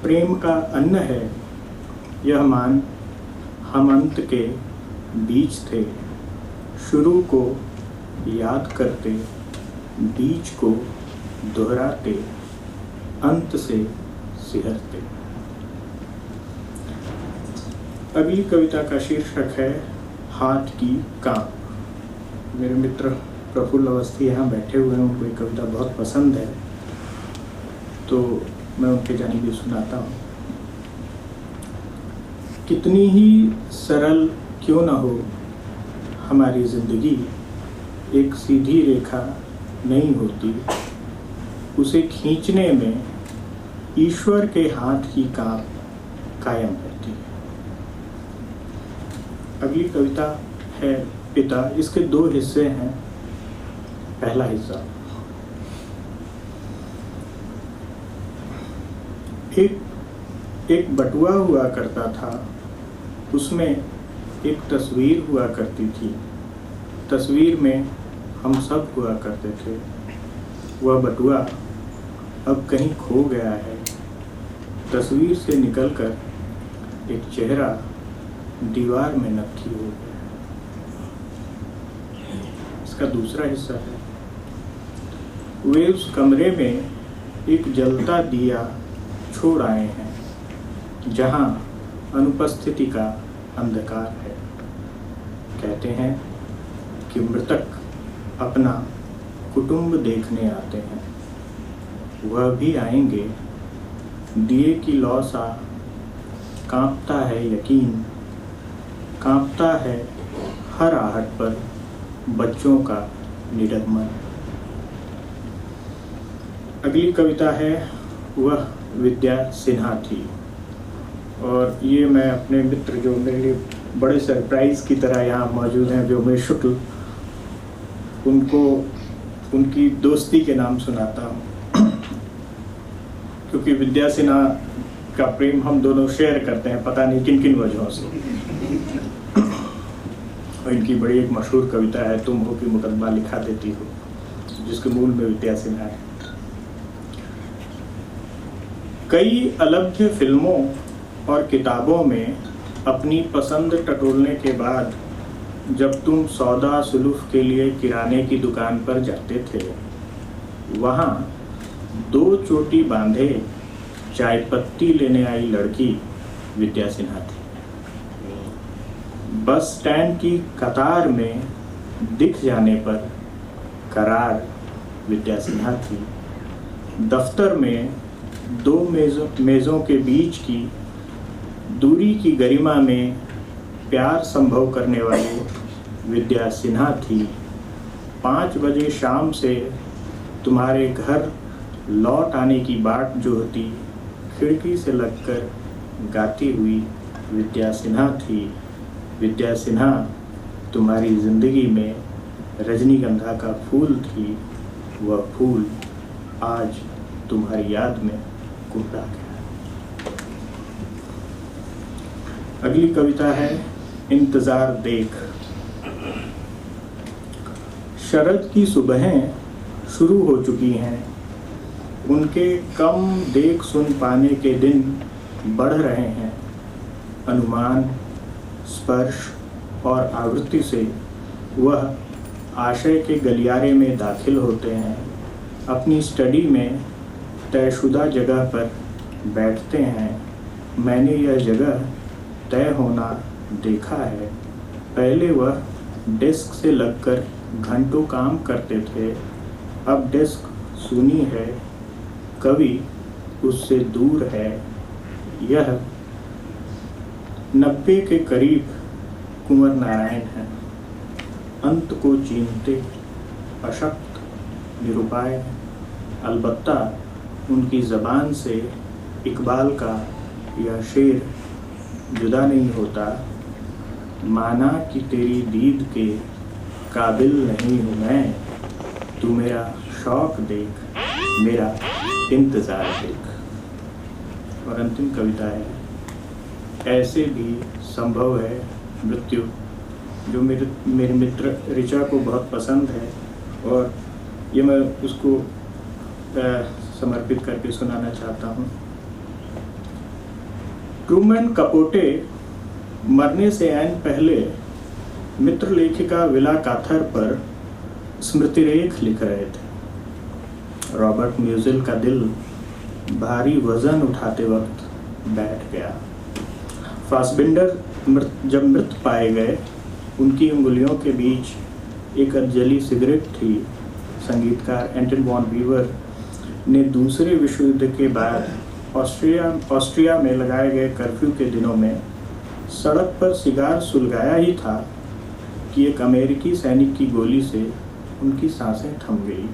[SPEAKER 4] प्रेम का अन्न है, यह मान हम अंत के बीच थे, शुरू को याद करते, बीच को दोहराते, अंत से सिहरते। अगली कविता का शीर्षक है हाथ की कांप। मेरे मित्र प्रफुल्ल अवस्थी यहाँ बैठे हुए हैं, उनको ये कविता बहुत पसंद है, तो मैं उनके जानिब सुनाता हूँ। कितनी ही सरल क्यों न हो हमारी जिंदगी, एक सीधी रेखा नहीं होती, उसे खींचने में ईश्वर के हाथ की कांप कायम रहती है। अगली कविता है पिता। इसके दो हिस्से हैं। पहला हिस्सा, एक बटुआ हुआ करता था, उसमें एक तस्वीर हुआ करती थी, तस्वीर में हम सब हुआ करते थे। वह बटुआ अब कहीं खो गया है, तस्वीर से निकलकर एक चेहरा दीवार में नक्की हो गया। इसका दूसरा हिस्सा है, वे उस कमरे में एक जलता दिया छोड़ आए हैं, जहां अनुपस्थिति का अंधकार है। कहते हैं कि मृतक अपना कुटुंब देखने आते हैं, वह भी आएंगे दिए की लौ सा कांपता है यकीन, कांपता है हर आहट पर बच्चों का निडर मन। अगली कविता है वह विद्या सिन्हा थी, और ये मैं अपने मित्र जो मेरे लिए बड़े सरप्राइज की तरह यहाँ मौजूद हैं, जो मैं शुक्ल, उनको उनकी दोस्ती के नाम सुनाता हूँ। क्योंकि विद्या सिन्हा का प्रेम हम दोनों शेयर करते हैं, पता नहीं किन किन वजहों से। और इनकी बड़ी एक मशहूर कविता है, तुम हो कि मुकदमा लिखा देती हो, जिसके मूल में विद्या सिन्हा है। कई अलभ्य फिल्मों और किताबों में अपनी पसंद टटोलने के बाद जब तुम सौदा सुलूफ के लिए किराने की दुकान पर जाते थे, वहाँ 2 चोटी बांधे चाय पत्ती लेने आई लड़की विद्या सिन्हा थी। बस स्टैंड की कतार में दिख जाने पर करार विद्या सिन्हा थी। दफ्तर में 2 मेज़ों के बीच की दूरी की गरिमा में प्यार संभव करने वाली विद्या सिन्हा थी। 5 बजे शाम से तुम्हारे घर लौट आने की बाट जो होती, खिड़की से लगकर गाती हुई विद्या सिन्हा थी। विद्या सिन्हा तुम्हारी जिंदगी में रजनीगंधा का फूल थी, वह फूल आज तुम्हारी याद में कुमड़ा गया। अगली कविता है इंतजार देख। शरद की सुबहें शुरू हो चुकी हैं, उनके कम देख सुन पाने के दिन बढ़ रहे हैं। अनुमान, स्पर्श और आवृत्ति से वह आशय के गलियारे में दाखिल होते हैं। अपनी स्टडी में तयशुदा जगह पर बैठते हैं। मैंने यह जगह तय होना देखा है। पहले वह डेस्क से लगकर घंटों काम करते थे, अब डेस्क सूनी है, कवि उससे दूर है। यह 90 के करीब कुंवर नारायण है, अंत को चीनते, अशक्त, निरुपाय। अलबत्ता उनकी ज़बान से इकबाल का यह शेर जुदा नहीं होता, माना कि तेरी दीद के काबिल नहीं हूँ मैं, तू मेरा शौक देख, मेरा इंतज़ार देख। और अंतिम कविता है ऐसे भी संभव है मृत्यु, जो मेरे मित्र ऋचा को बहुत पसंद है, और ये मैं उसको समर्पित करके सुनाना चाहता हूँ। ट्रूमैन कैपोटे मरने से ऐन पहले मित्र लेखिका विला काथर पर स्मृतिरेख लिख रहे थे। रॉबर्ट म्यूजिल का दिल भारी वजन उठाते वक्त बैठ गया। फासबिंडर जब मृत पाए गए, उनकी उंगलियों के बीच एक जली सिगरेट थी। संगीतकार एंटन वॉन वीवर ने दूसरे विश्व युद्ध के बाद ऑस्ट्रिया में लगाए गए कर्फ्यू के दिनों में सड़क पर सिगार सुलगाया ही था कि एक अमेरिकी सैनिक की गोली से उनकी सांसें थम गई।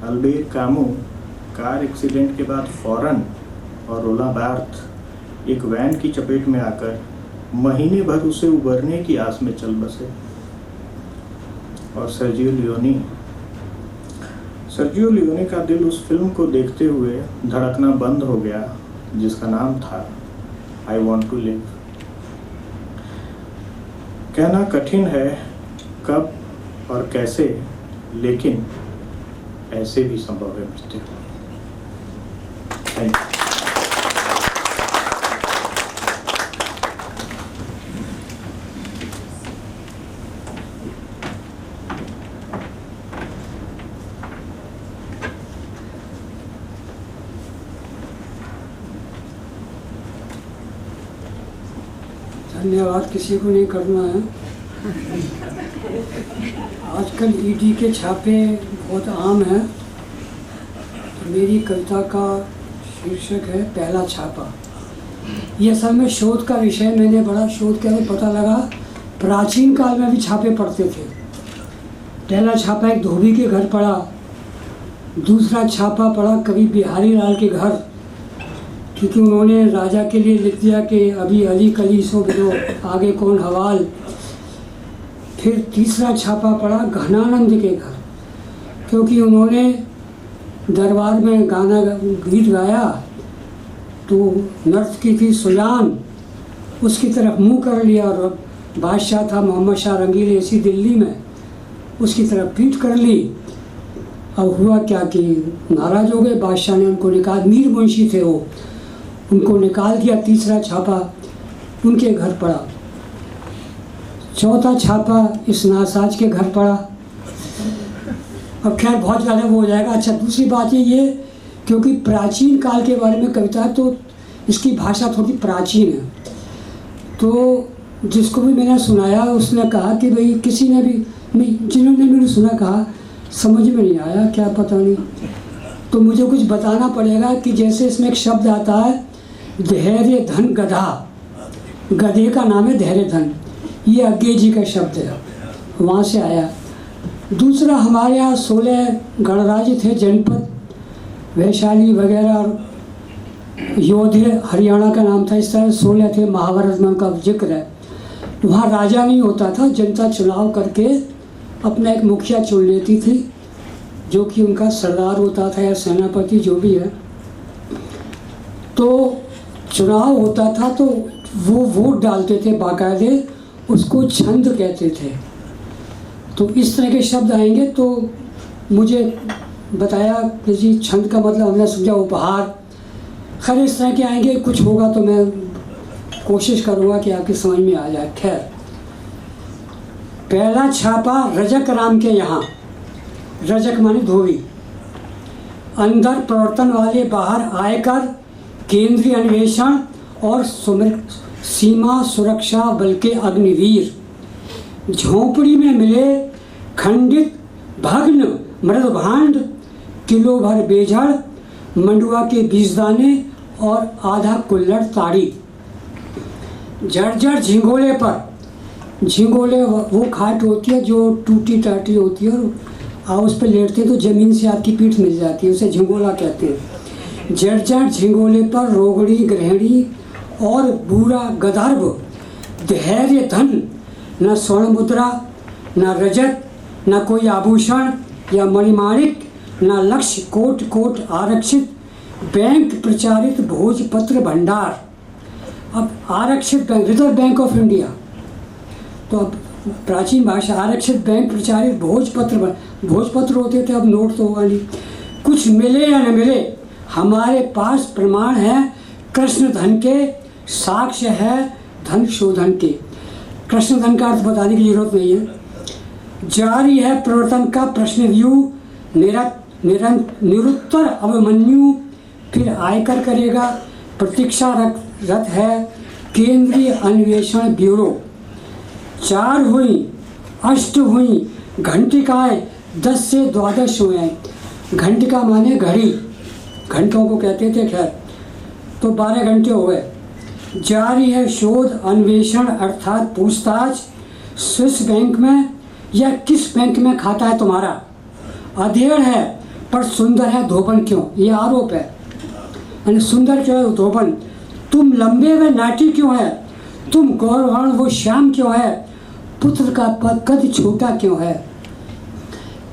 [SPEAKER 4] अल्बेर कामू कार एक्सीडेंट के बाद फौरन और रोला बार्थ एक वैन की चपेट में आकर महीने भर उसे उबरने की आस में चल बसे। और सर्जियो लियोनी का दिल उस फिल्म को देखते हुए धड़कना बंद हो गया जिसका नाम था आई वॉन्ट टू लिव। कहना कठिन है कब और कैसे, लेकिन ऐसे भी संभव है मृत्यु। Thank you.
[SPEAKER 5] धन्यवाद किसी को नहीं करना है। आजकल ईडी के छापे बहुत आम हैं, तो मेरी कविता का शीर्षक है पहला छापा। ये असल में शोध का विषय, मैंने बड़ा शोध करके पता लगा प्राचीन काल में भी छापे पड़ते थे। पहला छापा एक धोबी के घर पड़ा, दूसरा छापा पड़ा कवि बिहारी लाल के घर, क्योंकि उन्होंने राजा के लिए लिख दिया कि अभी अली कली सो बिलो आगे कौन हवाल। फिर तीसरा छापा पड़ा घनानंद के घर, क्योंकि उन्होंने दरबार में गाना गीत गाया तो नर्तकी थी सुजान, उसकी तरफ मुंह कर लिया, और बादशाह था मोहम्मद शाह रंगीले इसी दिल्ली में, उसकी तरफ पीठ कर ली। अब हुआ क्या कि नाराज हो गए, बादशाह ने उनको निकाल, मीर मुंशी थे वो, उनको निकाल दिया। तीसरा छापा उनके घर पड़ा। चौथा छापा इस नासाज के घर पड़ा। अब खैर बहुत ज़्यादा वो हो जाएगा। अच्छा, दूसरी बात ये क्योंकि प्राचीन काल के बारे में कविता है तो इसकी भाषा थोड़ी प्राचीन है, तो जिसको भी मैंने सुनाया उसने कहा कि भाई किसी ने भी जिन्होंने मैंने सुना कहा समझ में नहीं आया, क्या पता नहीं, तो मुझे कुछ बताना पड़ेगा कि जैसे इसमें एक शब्द आता है धैर्य धन गधा, गधे का नाम है धैर्य धन, ये अज्ञे जी का शब्द है, वहाँ से आया। दूसरा हमारे यहाँ 16 गणराज्य थे, जनपद वैशाली वगैरह, और योधे हरियाणा का नाम था, इस तरह 16 थे, महाभारत में उनका जिक्र है। वहाँ राजा नहीं होता था, जनता चुनाव करके अपना एक मुखिया चुन लेती थी, जो कि उनका सरदार होता था या सेनापति जो भी है। तो चुनाव होता था तो वो वोट डालते थे बाकायदे, उसको छंद कहते थे। तो इस तरह के शब्द आएंगे तो मुझे बताया कि जी छंद का मतलब हमने समझा उपहार, खैर इस तरह के आएंगे, कुछ होगा तो मैं कोशिश करूँगा कि आपकी समझ में आ जाए। खैर, पहला छापा रजक राम के यहाँ, रजक माने धोबी, अंदर प्रवर्तन वाले, बाहर आयकर, केंद्रीय अन्वेषण और सीमा सुरक्षा बल के अग्निवीर। झोंपड़ी में मिले खंडित भग्न मृदभांड, किलो भर बेझड़, मंडुआ के बीजदाने और आधा कुल्हड़ ताड़ी। जर्जर झिंगोले पर, झिंगोले वो खाट होती है जो टूटी टाटी होती है और आप उस पर लेटते हैं तो ज़मीन से आपकी पीठ मिल जाती है, उसे झिंगोला कहते हैं। जर्जर झिंगोले पर रोगड़ी गृहिणी और बूढ़ा गधर्व, धैर्य धन, न स्वर्ण मुद्रा, न रजत, न कोई आभूषण या मणिमाणिक, न लक्ष्य कोट कोट आरक्षित, बैंक प्रचारित भोजपत्र भंडार। अब आरक्षित bank, reserve bank of India, तो अब प्राचीन भाषा आरक्षित बैंक प्रचारित भोजपत्र, भोजपत्र होते थे, अब नोट तो होगा नहीं। कुछ मिले या न मिले, हमारे पास प्रमाण है कृष्ण धन के, साक्ष्य है धन शोधन के। कृष्ण धन का अर्थ बताने की जरूरत नहीं है। जारी है प्रवर्तन का प्रश्न व्यू, निरुत्तर अभिमन्यु, फिर आयकर करेगा, प्रतीक्षा रत है केंद्रीय अन्वेषण ब्यूरो। 4 हुई, अष्ट हुई, घंटिकाएँ 10 से 12 हुए। घंटिका माने घड़ी, घंटों को कहते थे, खैर तो 12 घंटे हो गए। जारी है शोध अन्वेषण अर्थात पूछताछ, स्विस बैंक में या किस बैंक में खाता है तुम्हारा। अधेड़ है पर सुंदर है धोबन क्यों, ये आरोप है, यानी सुंदर क्यों है धोबन। तुम लंबे व नाटी क्यों है, तुम गौरवर्ण वो श्याम क्यों है, पुत्र का कद छोटा क्यों है।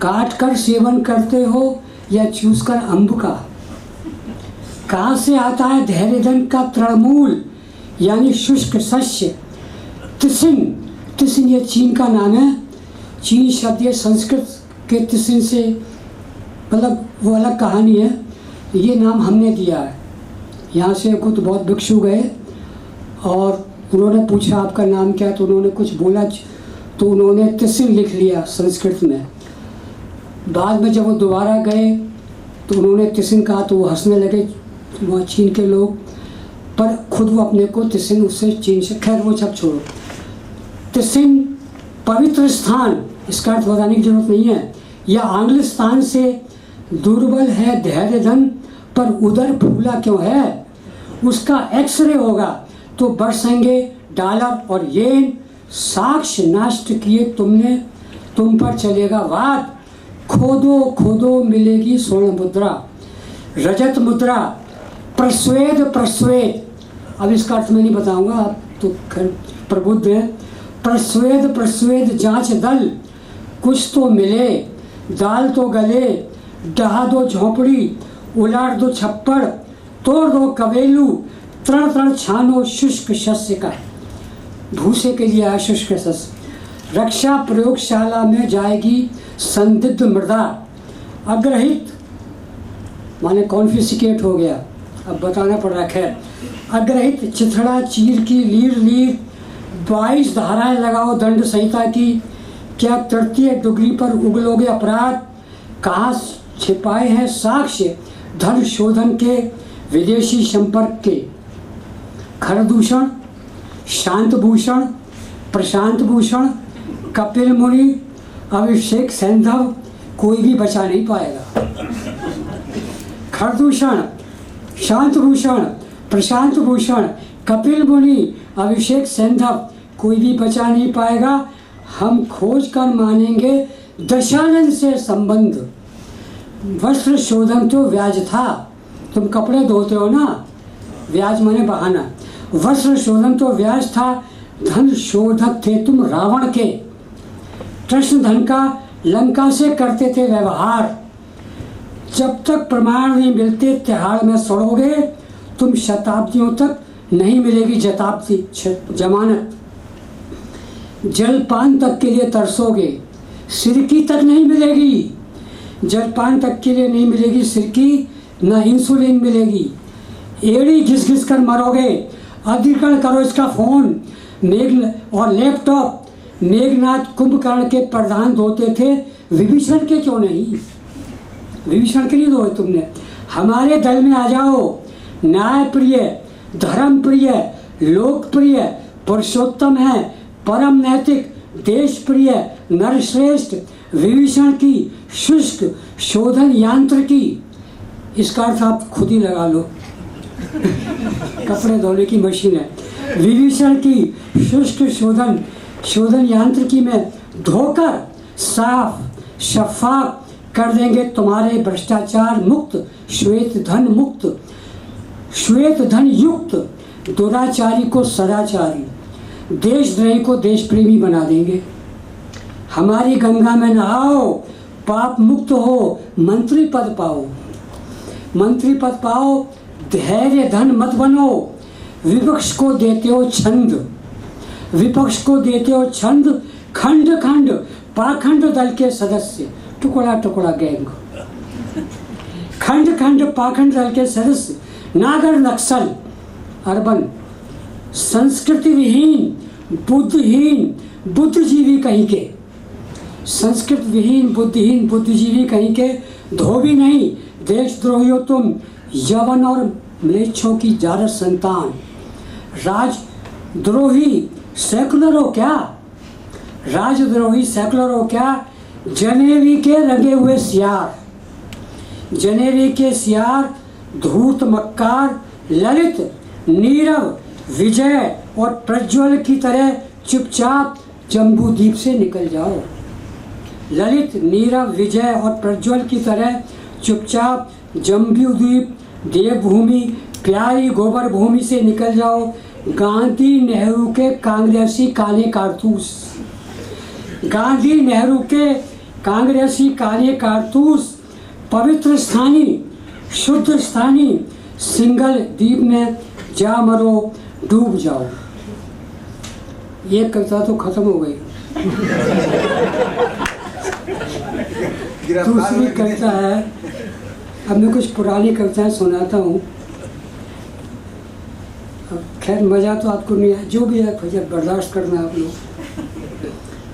[SPEAKER 5] काट कर सेवन करते हो या चूस कर अम्ब का। कहाँ से आता है धैर्य धन का तृणमूल यानी शुष्क शस्य। तिसिन, तिसिन ये चीन का नाम है, चीन शब्द ये संस्कृत के तिसिन से, मतलब वो अलग कहानी है, ये नाम हमने दिया है। यहाँ से कुछ बहुत भिक्षु गए और उन्होंने पूछा आपका नाम क्या, तो उन्होंने कुछ बोला तो उन्होंने तिसिन लिख लिया संस्कृत में। बाद में जब वो दोबारा गए तो उन्होंने तिसिन कहा तो वो हंसने लगे वहाँ चीन के लोग, पर खुद वो अपने को तिसिन उससे चीन से, खैर वो सब छोड़ो। तिसिन पवित्र स्थान, इसका अर्थ बताने की जरूरत नहीं है। यह आंग्लिस्तान से दुर्बल है धैर्य धन, पर उधर फूला क्यों है, उसका एक्सरे होगा तो बरसेंगे डॉलर और येन। साक्ष्य नष्ट किए तुमने, तुम पर चलेगा वाद। खोदो खोदो मिलेगी स्वर्ण मुद्रा, रजत मुद्रा, प्रस्वेद प्रस्वेद। अब इसका अर्थ मैं नहीं बताऊंगा, आप तो प्रबुद्ध हैं। प्रस्वेद प्रस्वेद जांच दल, कुछ तो मिले, दाल तो गले, डहा दो झोंपड़ी, उलाट दो छप्पड़, तोड़ दो कवेलू, तरण तरण छानो शुष्क शस्य का। भूसे के लिए शुष्क शस्य। रक्षा प्रयोगशाला में जाएगी संदिग्ध मृदा, अग्रहित माने कॉन्फिस्केट हो गया, अब बताना पड़ रहा है। अग्रहित चिथड़ा चीर की लीर लीर, 22 धाराएं लगाओ दंड संहिता की। क्या तृतीय डिग्री पर उगलोगे अपराध, कहाँ छिपाए हैं साक्ष्य धन शोधन के, विदेशी संपर्क के। खरदूषण, शांतभूषण, प्रशांत भूषण, कपिल मुनि, अभिषेक सैंधव, कोई भी बचा नहीं पाएगा। खरदूषण, शांतभूषण, प्रशांत भूषण, कपिल मुनि, अभिषेक सैंधव, कोई भी बचा नहीं पाएगा। हम खोज कर मानेंगे दशानंद से संबंध। वस्त्र शोधन तो व्याज था, तुम कपड़े धोते हो ना, व्याज माने बहाना। वस्त्र शोधन तो व्याज था, धन शोधक थे तुम रावण के। कृष्ण धन का लंका से करते थे व्यवहार। जब तक प्रमाण नहीं मिलते तिहाड़ में सड़ोगे तुम, शताब्दियों तक नहीं मिलेगी जमानत। जलपान तक के लिए तरसोगे, सिरकी तक नहीं मिलेगी। जलपान तक के लिए नहीं मिलेगी सिरकी, न इंसुलिन मिलेगी। एड़ी घिस घिस कर मरोगे। अधिकरण करो इसका फोन। मेघ और लैपटॉप। मेघनाथ कुंभकर्ण के प्रधान धोते थे, विभीषण के क्यों नहीं? विभीषण के नहीं धोए तुमने। हमारे दल में आ जाओ। न्याय प्रिय, धर्म प्रिय, लोकप्रिय, पुरुषोत्तम है, परम नैतिक, देश प्रिय, नरश्रेष्ठ, विभीषण की शुष्क शोधन यंत्र की। इसका अर्थ आप खुद ही लगा लो। कपड़े धोने की मशीन है। विभीषण की शुष्क शोधन यांत्रिकी में धोकर साफ शफाफ कर देंगे तुम्हारे भ्रष्टाचार मुक्त, श्वेत धन युक्त दुराचारी को सदाचारी, देशद्रोही को देश प्रेमी बना देंगे। हमारी गंगा में नहाओ, पाप मुक्त हो, मंत्री पद पाओ, धैर्य धन मत बनो। विपक्ष को देते हो छंद, खंड खंड पाखंड दल के सदस्य, टुकड़ा टुकड़ा गैंग। खंड खंड पाखंड दल के सदस्य, नागर नक्सल, अर्बन, संस्कृति विहीन, बुद्धहीन, बुद्धिजीवी कहीं के। संस्कृत विहीन, बुद्धिहीन, बुद्धिजीवी कहीं के, धोबी नहीं, देशद्रोही हो तुम, यवन और म्लेच्छों की जारस संतान। राजद्रोही सेकुलर हो क्या? राजद्रोही सेकुलर हो क्या? जनेवी के रंगे हुए सियार, जनेवी के सियार, धूर्त मक्कार, ललित नीरव विजय और प्रज्वल की तरह चुपचाप जम्बूद्वीप से निकल जाओ। ललित नीरव विजय और प्रज्वल की तरह चुपचाप जम्बूद्वीप, देवभूमि, प्यारी गोबर भूमि से निकल जाओ। गांधी नेहरू के कांग्रेसी काले कारतूस, गांधी नेहरू के कांग्रेसी काले कारतूस, पवित्र स्थानी, शुद्ध स्थानी, सिंगल द्वीप में जा मरो, डूब जाओ। ये कविता तो खत्म हो गई। दूसरी कविता है, अब मैं कुछ पुरानी कविताएं सुनाता हूँ। खैर मज़ा तो आपको नहीं है, जो भी है भैया बर्दाश्त करना आप लोग।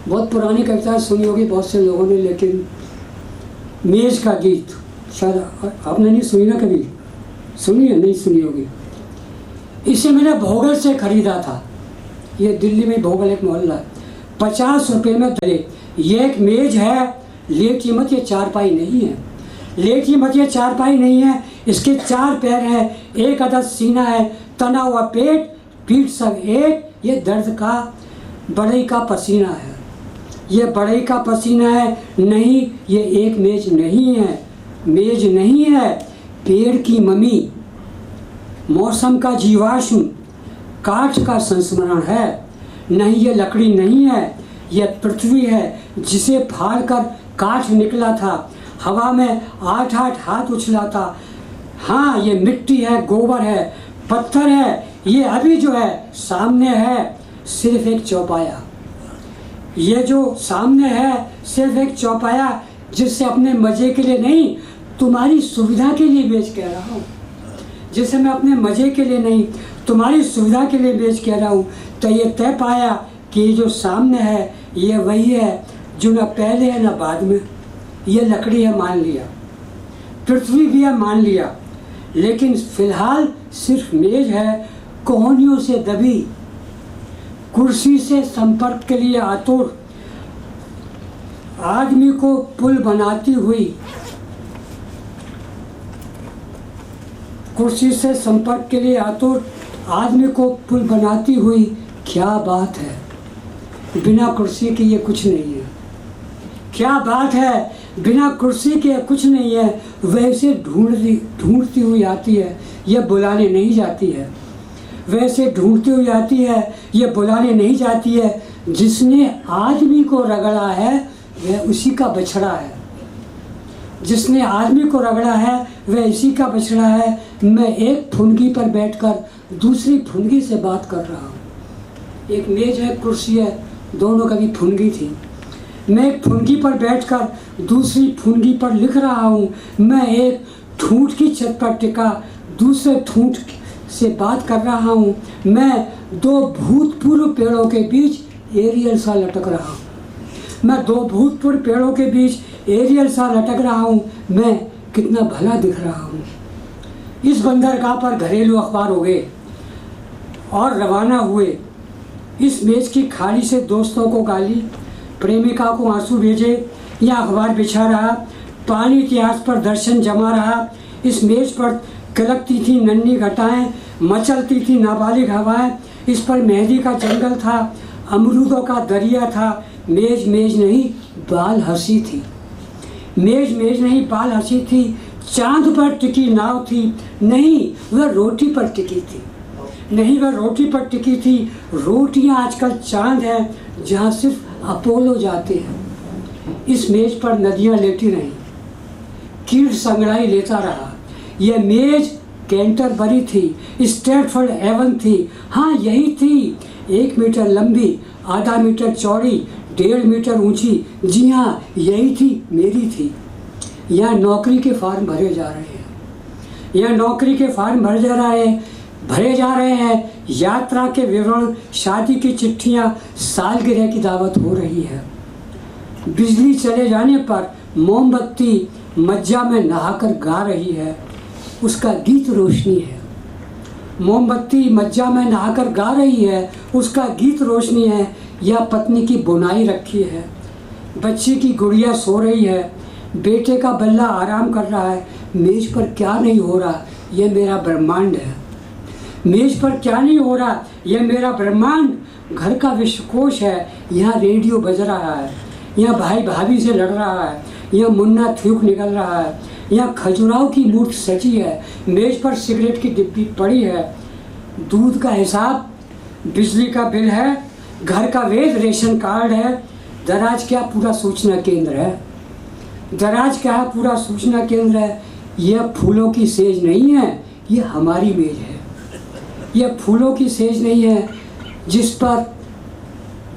[SPEAKER 5] बहुत पुरानी कविताएं सुनी होगी बहुत से लोगों ने, लेकिन मेज का गीत शायद आपने नहीं सुनी ना, कभी सुनी है? नहीं सुनी होगी। इसे मैंने भोगल से खरीदा था। ये दिल्ली में भोगल एक मोहल्ला है, 50 रुपये में दले। ये एक मेज है, लेट मत, ये चारपाई नहीं है। लेट मत, ये चारपाई नहीं है, इसके 4 पैर हैं, 1 अदद सीना है, तना हुआ पेट, पीठ सब एक। ये दर्द का बढ़ई का पसीना है, ये बढ़ई का पसीना है। नहीं, ये एक मेज नहीं है, मेज नहीं है, पेड़ की ममी, मौसम का जीवाश्म, काठ का संस्मरण है। नहीं, ये लकड़ी नहीं है, यह पृथ्वी है जिसे फाड़ कर काठ निकला था, हवा में 8-8 हाथ उछला था। हाँ, ये मिट्टी है, गोबर है, पत्थर है, ये अभी जो है सामने है सिर्फ एक चौपाया। ये जो सामने है सिर्फ एक चौपाया, जिससे अपने मज़े के लिए नहीं, तुम्हारी सुविधा के लिए बेच कह रहा हूँ, जिसे मैं अपने मज़े के लिए नहीं, तुम्हारी सुविधा के लिए बेच कह रहा हूँ। तो ये तय पाया कि ये जो सामने है ये वही है जो न पहले है न बाद में। ये लकड़ी है मान लिया, पृथ्वी भी है मान लिया, लेकिन फिलहाल सिर्फ मेज है, कोहनियों से दबी, कुर्सी से संपर्क के लिए आतुर, आदमी को पुल बनाती हुई, कुर्सी से संपर्क के लिए आतुर, आदमी को पुल बनाती हुई। क्या बात है, बिना कुर्सी के ये कुछ नहीं है। क्या बात है, बिना कुर्सी के कुछ नहीं है। वैसे ढूंढती हुई आती है, ये बुलाने नहीं जाती है। वैसे ढूंढती हुई आती है, ये बुलाने नहीं जाती है। जिसने आदमी को रगड़ा है वह उसी का बछड़ा है, जिसने आदमी को रगड़ा है वह इसी का बछड़ा है। मैं एक फुनगी पर बैठकर दूसरी फुनगी से बात कर रहा हूँ। एक मेज है, कुर्सी है, दोनों का भी फुनगी थी। मैं एक फुनगी पर बैठकर दूसरी फुनगी पर लिख रहा हूँ। मैं एक ठूंठ की छत पर टिका दूसरे ठूंठ से बात कर रहा हूँ। मैं 2 भूतपूर्व पेड़ों के बीच एरियल सा लटक रहा हूँ। मैं 2 भूतपूर्व पेड़ों के बीच एरियल सा लटक रहा हूँ। मैं कितना भला दिख रहा हूँ। इस बंदरगाह पर घरेलू अखबार हो गए और रवाना हुए। इस मेज की खाली से दोस्तों को गाली, प्रेमिका को आंसू भेजे, या अखबार बिछा रहा, पानी इतिहास पर दर्शन जमा रहा। इस मेज पर कलकती थी नन्ही घटाएं, मचलती थी नाबालिग हवाएं। इस पर मेहंदी का जंगल था, अमरूदों का दरिया था। मेज मेज नहीं बाल हंसी थी, मेज मेज नहीं बाल हंसी थी। चांद पर टिकी नाव थी, नहीं वह रोटी पर टिकी थी, नहीं वह रोटी पर टिकी थी। रोटियां आजकल चांद है जहाँ सिर्फ अपोलो जाते हैं। इस मेज पर नदियाँ लेटी रहीं, कीट संगड़ाई लेता रहा। यह मेज कैंटरबरी थी, स्ट्रैटफोर्ड एवन थी। हाँ, यही थी, 1 मीटर लंबी, आधा मीटर चौड़ी, 1.5 मीटर ऊंची। जी हाँ, यही थी, मेरी थी। यहाँ नौकरी के फॉर्म भरे जा रहे हैं, यहाँ नौकरी के फॉर्म भरे जा रहे हैं। यात्रा के विवरण, शादी की चिट्ठियाँ, सालगिरह की दावत हो रही है। बिजली चले जाने पर मोमबत्ती मज्जा में नहाकर गा रही है, उसका गीत रोशनी है। मोमबत्ती मज्जा में नहाकर गा रही है, उसका गीत रोशनी है। या पत्नी की बुनाई रखी है, बच्चे की गुड़िया सो रही है, बेटे का बल्ला आराम कर रहा है। मेज पर क्या नहीं हो रहा, यह मेरा ब्रह्मांड है। मेज पर क्या नहीं हो रहा, यह मेरा ब्रह्मांड। घर का विश्वकोश है, यहाँ रेडियो बज रहा है, यहाँ भाई भाभी से लड़ रहा है, यहाँ मुन्ना थूक निकल रहा है, यहाँ खजुराहो की मूर्ति सजी है। मेज पर सिगरेट की डिब्बी पड़ी है, दूध का हिसाब, बिजली का बिल है, घर का वेद रेशन कार्ड है। दराज क्या पूरा सूचना केंद्र है, दराज क्या पूरा सूचना केंद्र है। यह फूलों की सेज नहीं है, यह हमारी मेज है। यह फूलों की सेज नहीं है जिस पर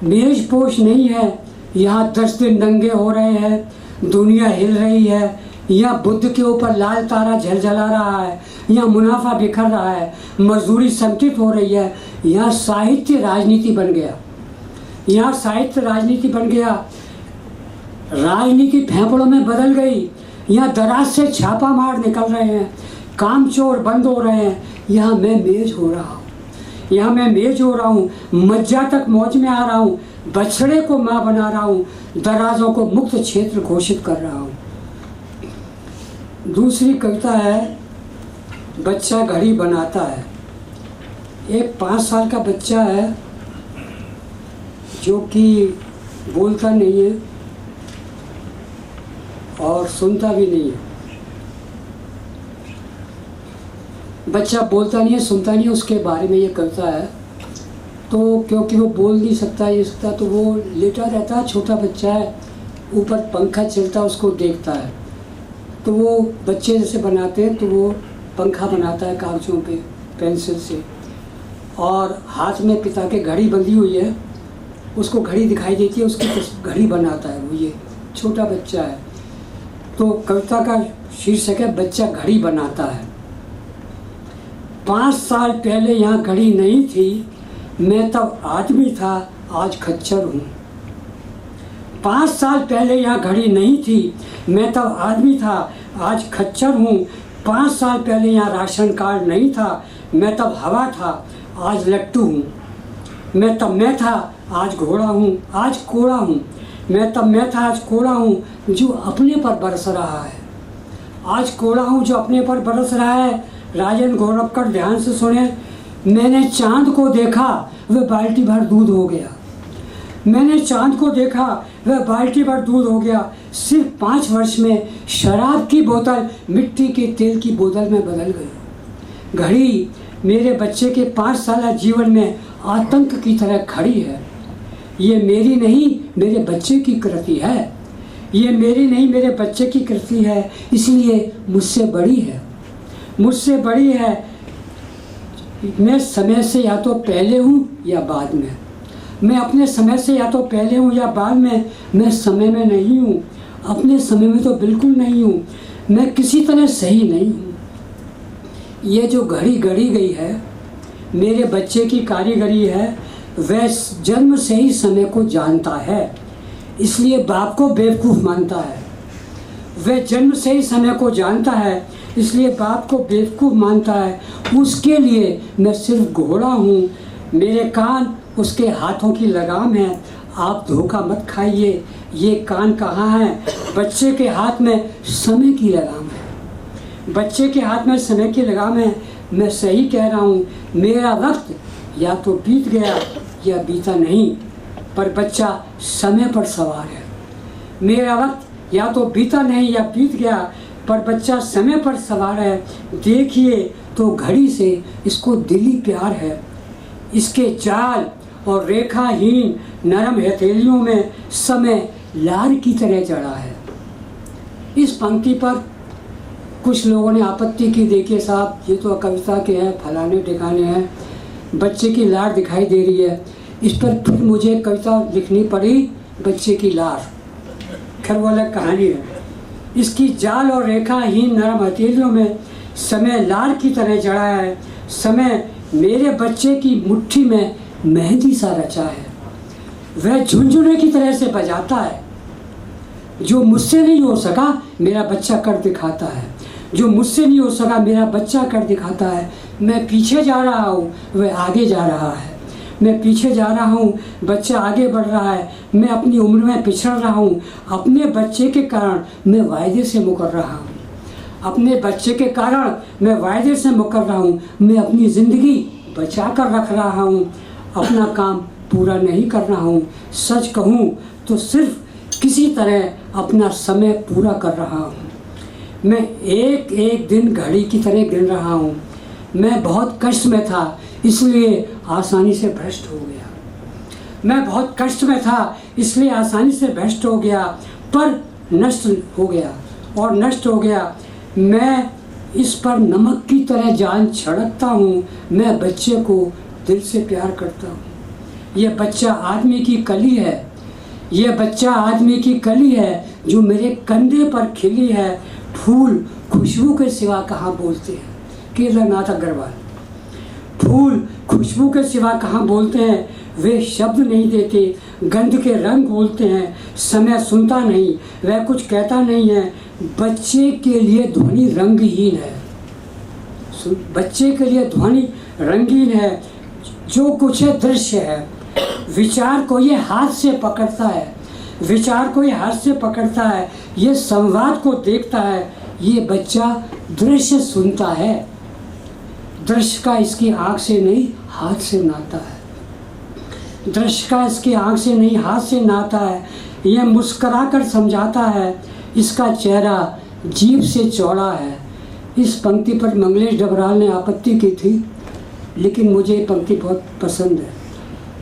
[SPEAKER 5] मेज पोश नहीं है। यहाँ 10 दिन दंगे हो रहे हैं, दुनिया हिल रही है। यहाँ बुद्ध के ऊपर लाल तारा झलझला रहा है, यहाँ मुनाफा बिखर रहा है, मजदूरी संकटित हो रही है। यहाँ साहित्य राजनीति बन गया, यहाँ साहित्य राजनीति बन गया। राजनीति फेंफड़ों में बदल गई। यहाँ दराज से छापा मार निकल रहे हैं, कामचोर बंद हो रहे हैं। यहाँ मैं मेज हो रहा हूँ, यहाँ मैं मेज हो रहा हूँ। मज्जा तक मौज में आ रहा हूँ, बछड़े को माँ बना रहा हूँ, दराजों को मुक्त क्षेत्र घोषित कर रहा हूँ। दूसरी कविता है बच्चा घड़ी बनाता है। एक 5 साल का बच्चा है जो कि बोलता नहीं है और सुनता भी नहीं है। बच्चा बोलता नहीं है, सुनता नहीं है, उसके बारे में ये कविता है। तो क्योंकि वो बोल नहीं सकता, ये सकता, तो वो लेटा रहता है, छोटा बच्चा है, ऊपर पंखा चलता है, उसको देखता है। तो वो बच्चे जैसे बनाते हैं तो वो पंखा बनाता है कागज़ों पे पेंसिल से, और हाथ में पिता के घड़ी बंधी हुई है, उसको घड़ी दिखाई देती है, उसकी घड़ी बनाता है वो, ये छोटा बच्चा है। तो कविता का शीर्षक है बच्चा घड़ी बनाता है। 5 साल पहले यहाँ घड़ी नहीं थी, मैं तब आदमी था, आज खच्चर हूँ। 5 साल पहले यहाँ घड़ी नहीं थी, मैं तब आदमी था, आज खच्चर हूँ। 5 साल पहले यहाँ राशन कार्ड नहीं था, मैं तब हवा था, आज लट्टू हूँ। मैं तब मैं था, आज घोड़ा हूँ, आज कोड़ा हूँ। मैं तब मैं था, आज कोड़ा हूँ, जो अपने पर बरस रहा है। आज कोड़ा हूँ जो अपने पर बरस रहा है। राजन गोरखकर ध्यान से सुने। मैंने चांद को देखा, वह बाल्टी भर दूध हो गया। मैंने चांद को देखा, वह बाल्टी भर दूध हो गया। सिर्फ 5 वर्ष में शराब की बोतल मिट्टी के तेल की बोतल में बदल गई। घड़ी मेरे बच्चे के 5 साल जीवन में आतंक की तरह खड़ी है। ये मेरी नहीं, मेरे बच्चे की कृति है। ये मेरी नहीं, मेरे बच्चे की कृति है, इसलिए मुझसे बड़ी है। मुझसे बड़ी है। मैं समय से या तो पहले हूँ या बाद में। मैं अपने समय से या तो पहले हूँ या बाद में। मैं समय में नहीं हूँ, अपने समय में तो बिल्कुल नहीं हूँ। मैं किसी तरह सही नहीं हूँ। ये जो घड़ी गढ़ी गई है, मेरे बच्चे की कारीगरी है। वह जन्म से ही समय को जानता है, इसलिए बाप को बेवकूफ़ मानता है। वह जन्म से ही समय को जानता है, इसलिए बाप को बेवकूफ़ मानता है। उसके लिए मैं सिर्फ घोड़ा हूँ। मेरे कान उसके हाथों की लगाम है। आप धोखा मत खाइए, ये कान कहाँ है? बच्चे के हाथ में समय की लगाम है। बच्चे के हाथ में समय की लगाम है। मैं सही कह रहा हूँ। मेरा वक्त या तो बीत गया या बीता नहीं, पर बच्चा समय पर सवार है। मेरा वक्त या तो बीता नहीं या बीत गया, पर बच्चा समय पर सवार है। देखिए तो घड़ी से इसको दिली प्यार है। इसके जाल और रेखाहीन नरम हथेलियों में समय लार की तरह जड़ा है। इस पंक्ति पर कुछ लोगों ने आपत्ति की, देखिए साहब ये तो कविता के हैं, फलाने ठिकाने हैं, बच्चे की लार दिखाई दे रही है। इस पर फिर मुझे कविता लिखनी पड़ी, बच्चे की लार। खैर वो अलग कहानी है। इसकी जाल और रेखाहीन नरम हथेलियों में समय लार की तरह जड़ा है। समय मेरे बच्चे की मुट्ठी में मेहंदी सा रचा है। वह झुनझुने की तरह से बजाता है। जो मुझसे नहीं हो सका मेरा बच्चा कर दिखाता है। जो मुझसे नहीं हो सका मेरा बच्चा कर दिखाता है। मैं पीछे जा रहा हूँ, वह आगे जा रहा है। मैं पीछे जा रहा हूँ, बच्चा आगे बढ़ रहा है। मैं अपनी उम्र में पिछड़ रहा हूँ। अपने बच्चे के कारण मैं वायदे से मुकर रहा हूँ। अपने बच्चे के कारण मैं वायदे से मुकर रहा हूँ। मैं अपनी ज़िंदगी बचा कर रख रहा हूँ, अपना काम पूरा नहीं कर रहा हूँ। सच कहूँ तो सिर्फ किसी तरह अपना समय पूरा कर रहा हूँ। मैं एक एक दिन घड़ी की तरह गिन रहा हूँ। मैं बहुत कष्ट में था, इसलिए आसानी से भ्रष्ट हो गया। मैं बहुत कष्ट में था, इसलिए आसानी से भ्रष्ट हो गया, पर नष्ट हो गया और नष्ट हो गया। मैं इस पर नमक की तरह जान छिड़कता हूँ। मैं बच्चे को दिल से प्यार करता हूँ। यह बच्चा आदमी की कली है। यह बच्चा आदमी की कली है जो मेरे कंधे पर खिली है। फूल खुशबू के सिवा कहाँ बोलते हैं? केदारनाथ अग्रवाल। फूल खुशबू के सिवा कहाँ बोलते हैं? वे शब्द नहीं देते, गंध के रंग बोलते हैं। समय सुनता नहीं, वह कुछ कहता नहीं है। बच्चे के लिए ध्वनि रंगहीन है। बच्चे के लिए ध्वनि रंगीन है। जो कुछ है दृश्य है। विचार को ये हाथ से पकड़ता है। विचार को ये हाथ से पकड़ता है। ये संवाद को देखता है। ये बच्चा दृश्य सुनता है। दृश्य का इसकी आँख से नहीं हाथ से नाता है। दृश्य का इसकी आँख से नहीं हाथ से नाता है। यह मुस्करा कर समझाता है, इसका चेहरा जीभ से चौड़ा है। इस पंक्ति पर मंगलेश डबराल ने आपत्ति की थी, लेकिन मुझे ये पंक्ति बहुत पसंद है।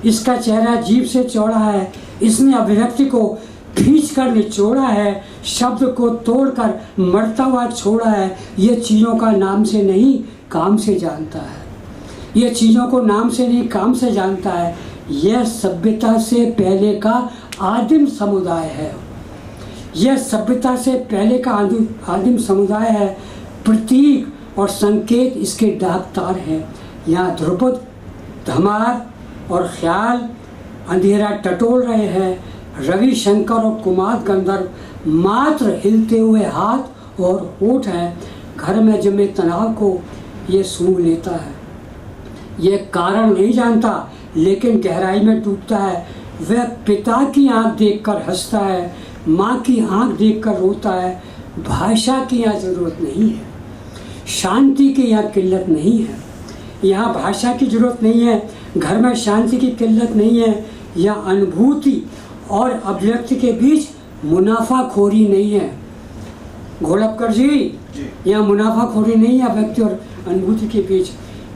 [SPEAKER 5] इसका चेहरा जीभ से चौड़ा है, इसने अभिव्यक्ति को खींच कर निचोड़ा है, शब्द को तोड़कर मरता हुआ छोड़ा है। यह चीज़ों का नाम से नहीं काम से जानता है। यह चीज़ों को नाम से नहीं काम से जानता है। यह सभ्यता से पहले का आदिम समुदाय है। यह सभ्यता से पहले का आदिम समुदाय है। प्रतीक और संकेत इसके डाक तार हैं। यहाँ ध्रुपद, धमार और ख्याल अंधेरा टटोल रहे हैं। रविशंकर और कुमार गंधर्व मात्र हिलते हुए हाथ और होठ हैं। घर में जमे तनाव को ये सूंघ लेता है। यह कारण नहीं जानता, लेकिन गहराई में डूबता है। वह पिता की आंख देखकर हंसता है, माँ की आंख देखकर रोता है। भाषा की यहाँ ज़रूरत नहीं है, शांति की यहाँ किल्लत नहीं है। यहाँ भाषा की ज़रूरत नहीं है, घर में शांति की किल्लत नहीं है। यहाँ अनुभूति और अभिव्यक्ति के बीच मुनाफाखोरी नहीं है। घोलपकर जी, यहाँ मुनाफाखोरी नहीं है अभिव्यक्ति और अनुभूति के बीच।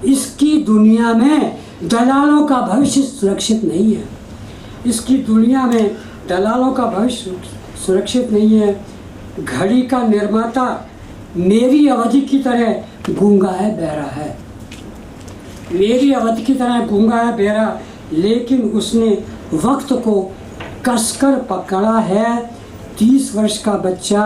[SPEAKER 5] इसकी दुनिया में दलालों का भविष्य सुरक्षित नहीं है। इसकी दुनिया में दलालों का भविष्य सुरक्षित नहीं है। घड़ी का निर्माता मेरी अवधि की तरह गूंगा है, बहरा है। मेरी अवधि की तरह गूंगा है, बहरा, लेकिन उसने वक्त को कसकर पकड़ा है। 30 वर्ष का बच्चा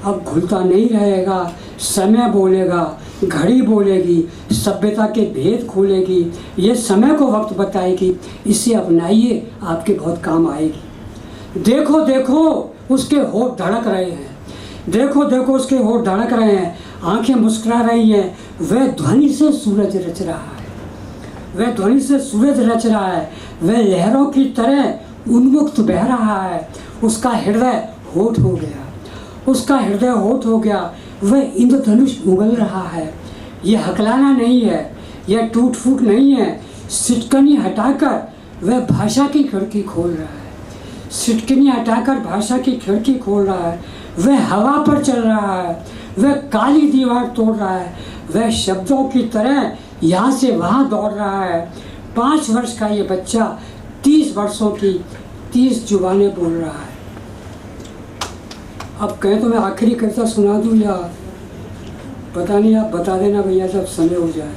[SPEAKER 5] अब घुलता नहीं रहेगा। समय बोलेगा, घड़ी बोलेगी, सभ्यता के भेद खोलेगी। ये समय को वक्त बताएगी। इसे अपनाइए, आपके बहुत काम आएगी। देखो देखो उसके होठ धड़क रहे हैं। देखो देखो उसके होठ धड़क रहे हैं, आंखें मुस्कुरा रही हैं। वह ध्वनि से सूरज रच रहा है। वह ध्वनि से सूरज रच रहा है। वह लहरों की तरह उन्मुक्त बह रहा है। उसका हृदय होठ हो गया। उसका हृदय होठ हो गया। वह इंद्रधनुष उगल रहा है। यह हकलाना नहीं है, यह टूट फूट नहीं है। सिटकनी हटाकर वह भाषा की खिड़की खोल रहा है। सिटकनी हटाकर भाषा की खिड़की खोल रहा है। वह हवा पर चल रहा है। वह काली दीवार तोड़ रहा है। वह शब्दों की तरह यहाँ से वहाँ दौड़ रहा है। 5 वर्ष का ये बच्चा 30 वर्षों की 30 जुबानें बोल रहा है। अब कहें तो मैं आखिरी कविता सुना दूँ या पता नहीं, आप बता देना भैया जब समय हो जाए।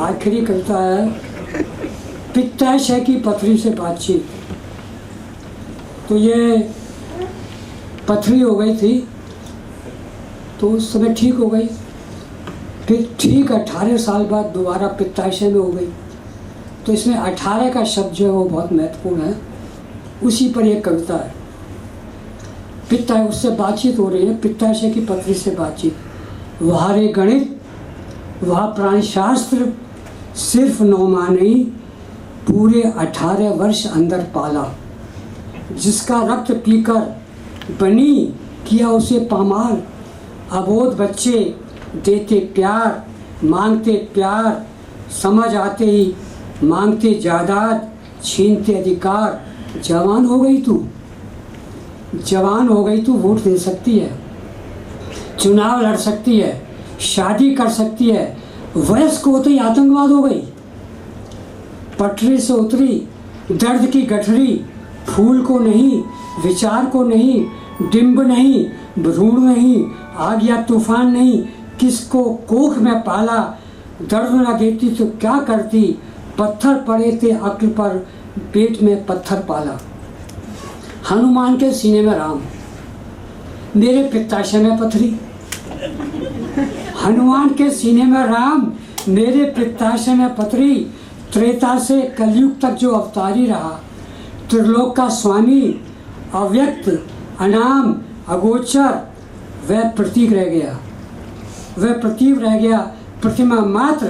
[SPEAKER 5] आखिरी कविता है पित्ताशय की पथरी से बातचीत। तो ये पथरी हो गई थी, तो उस समय ठीक हो गई। फिर ठीक 18 साल बाद दोबारा पित्ताशय में हो गई। तो इसमें 18 का शब्द जो है वो बहुत महत्वपूर्ण है। उसी पर एक कविता है। पित्ता उससे बातचीत हो रही है, पित्ताशय की पथरी से बातचीत। वहाँ रे गणित, वहाँ प्राणशास्त्र, सिर्फ 9 माह नहीं, पूरे 18 वर्ष अंदर पाला। जिसका रक्त पीकर बनी किया उसे पामाल। अबोध बच्चे देते प्यार, मांगते प्यार, समझ आते ही मांगते जायदाद, छीनते अधिकार। जवान हो गई तू, जवान हो गई तू, वोट दे सकती है, चुनाव लड़ सकती है, शादी कर सकती है। वयस्क होते ही आतंकवाद हो गई। पटरी से उतरी दर्द की गठरी, फूल को नहीं, विचार को नहीं, डिंब नहीं, भ्रूण नहीं, आग या तूफान नहीं, किसको कोख में पाला। दर्द न देती तो क्या करती, पत्थर पड़े थे अक्ल पर, पेट में पत्थर पाला। हनुमान के सीने में राम, मेरे पित्ताशय में पथरी। हनुमान के सीने में राम, मेरे पित्ताशय में पथरी। त्रेता से कलयुग तक जो अवतारी रहा, त्रिलोक का स्वामी, अव्यक्त, अनाम, अगोचर, वह प्रतीक रह गया। वह प्रतीक रह गया। प्रतिमा मात्र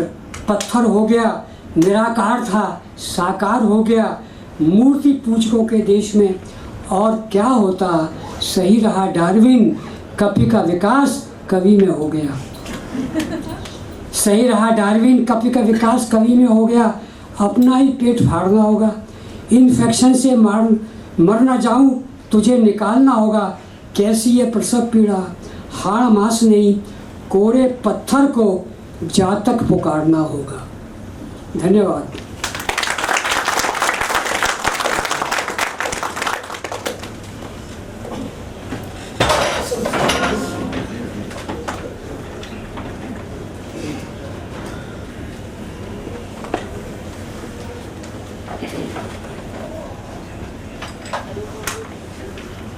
[SPEAKER 5] पत्थर हो गया। निराकार था, साकार हो गया। मूर्ति पूजकों के देश में और क्या होता। सही रहा डार्विन, कपि का विकास, कवि में हो गया। सही रहा डार्विन, कवि का विकास कवि में हो गया। अपना ही पेट फाड़ना होगा, इन्फेक्शन से मर ना जाऊं, तुझे निकालना होगा। कैसी ये प्रसव पीड़ा, हाड़ मांस नहीं, कोरे पत्थर को जातक पुकारना होगा। धन्यवाद।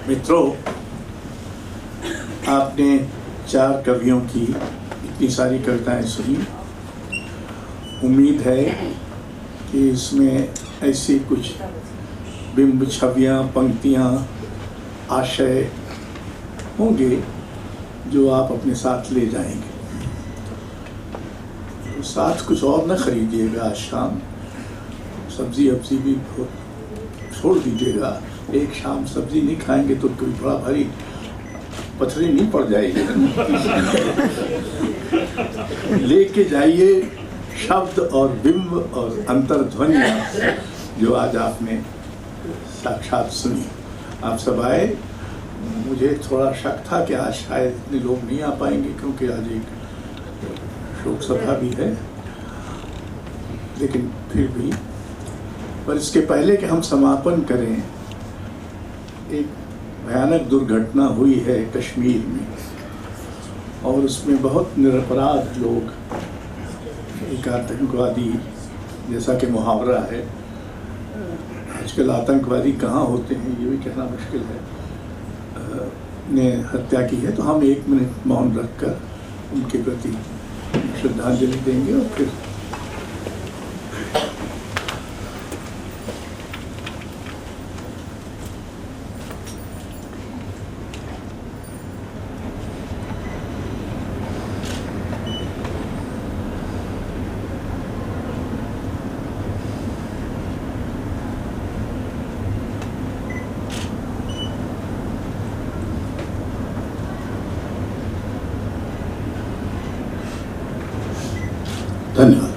[SPEAKER 1] मित्रों, आपने 4 कवियों की इतनी सारी कविताएं सुनी। उम्मीद है कि इसमें ऐसी कुछ बिंब, छवियां, पंक्तियां, आशय होंगे जो आप अपने साथ ले जाएंगे। तो साथ कुछ और न खरीदिएगा। आज शाम सब्जी अब्जी भी छोड़ दीजिएगा। एक शाम सब्जी नहीं खाएंगे तो कोई बड़ा भारी पथरी नहीं पड़ जाएगी। लेके जाइए शब्द और बिंब और अंतर्ध्वनियाँ जो आज आपने साक्षात सुनी। आप सब आए। मुझे थोड़ा शक था कि आज शायद इतने लोग नहीं आ पाएंगे, क्योंकि आज एक शोक सभा भी है, लेकिन फिर भी। पर इसके पहले कि हम समापन करें, एक भयानक दुर्घटना हुई है कश्मीर में, और उसमें बहुत निरपराध लोग, एक आतंकवादी, जैसा कि मुहावरा है, आजकल आतंकवादी कहाँ होते हैं ये भी कहना मुश्किल है, ने हत्या की है। तो हम 1 मिनट मौन रखकर उनके प्रति श्रद्धांजलि देंगे और फिर धन्यवाद।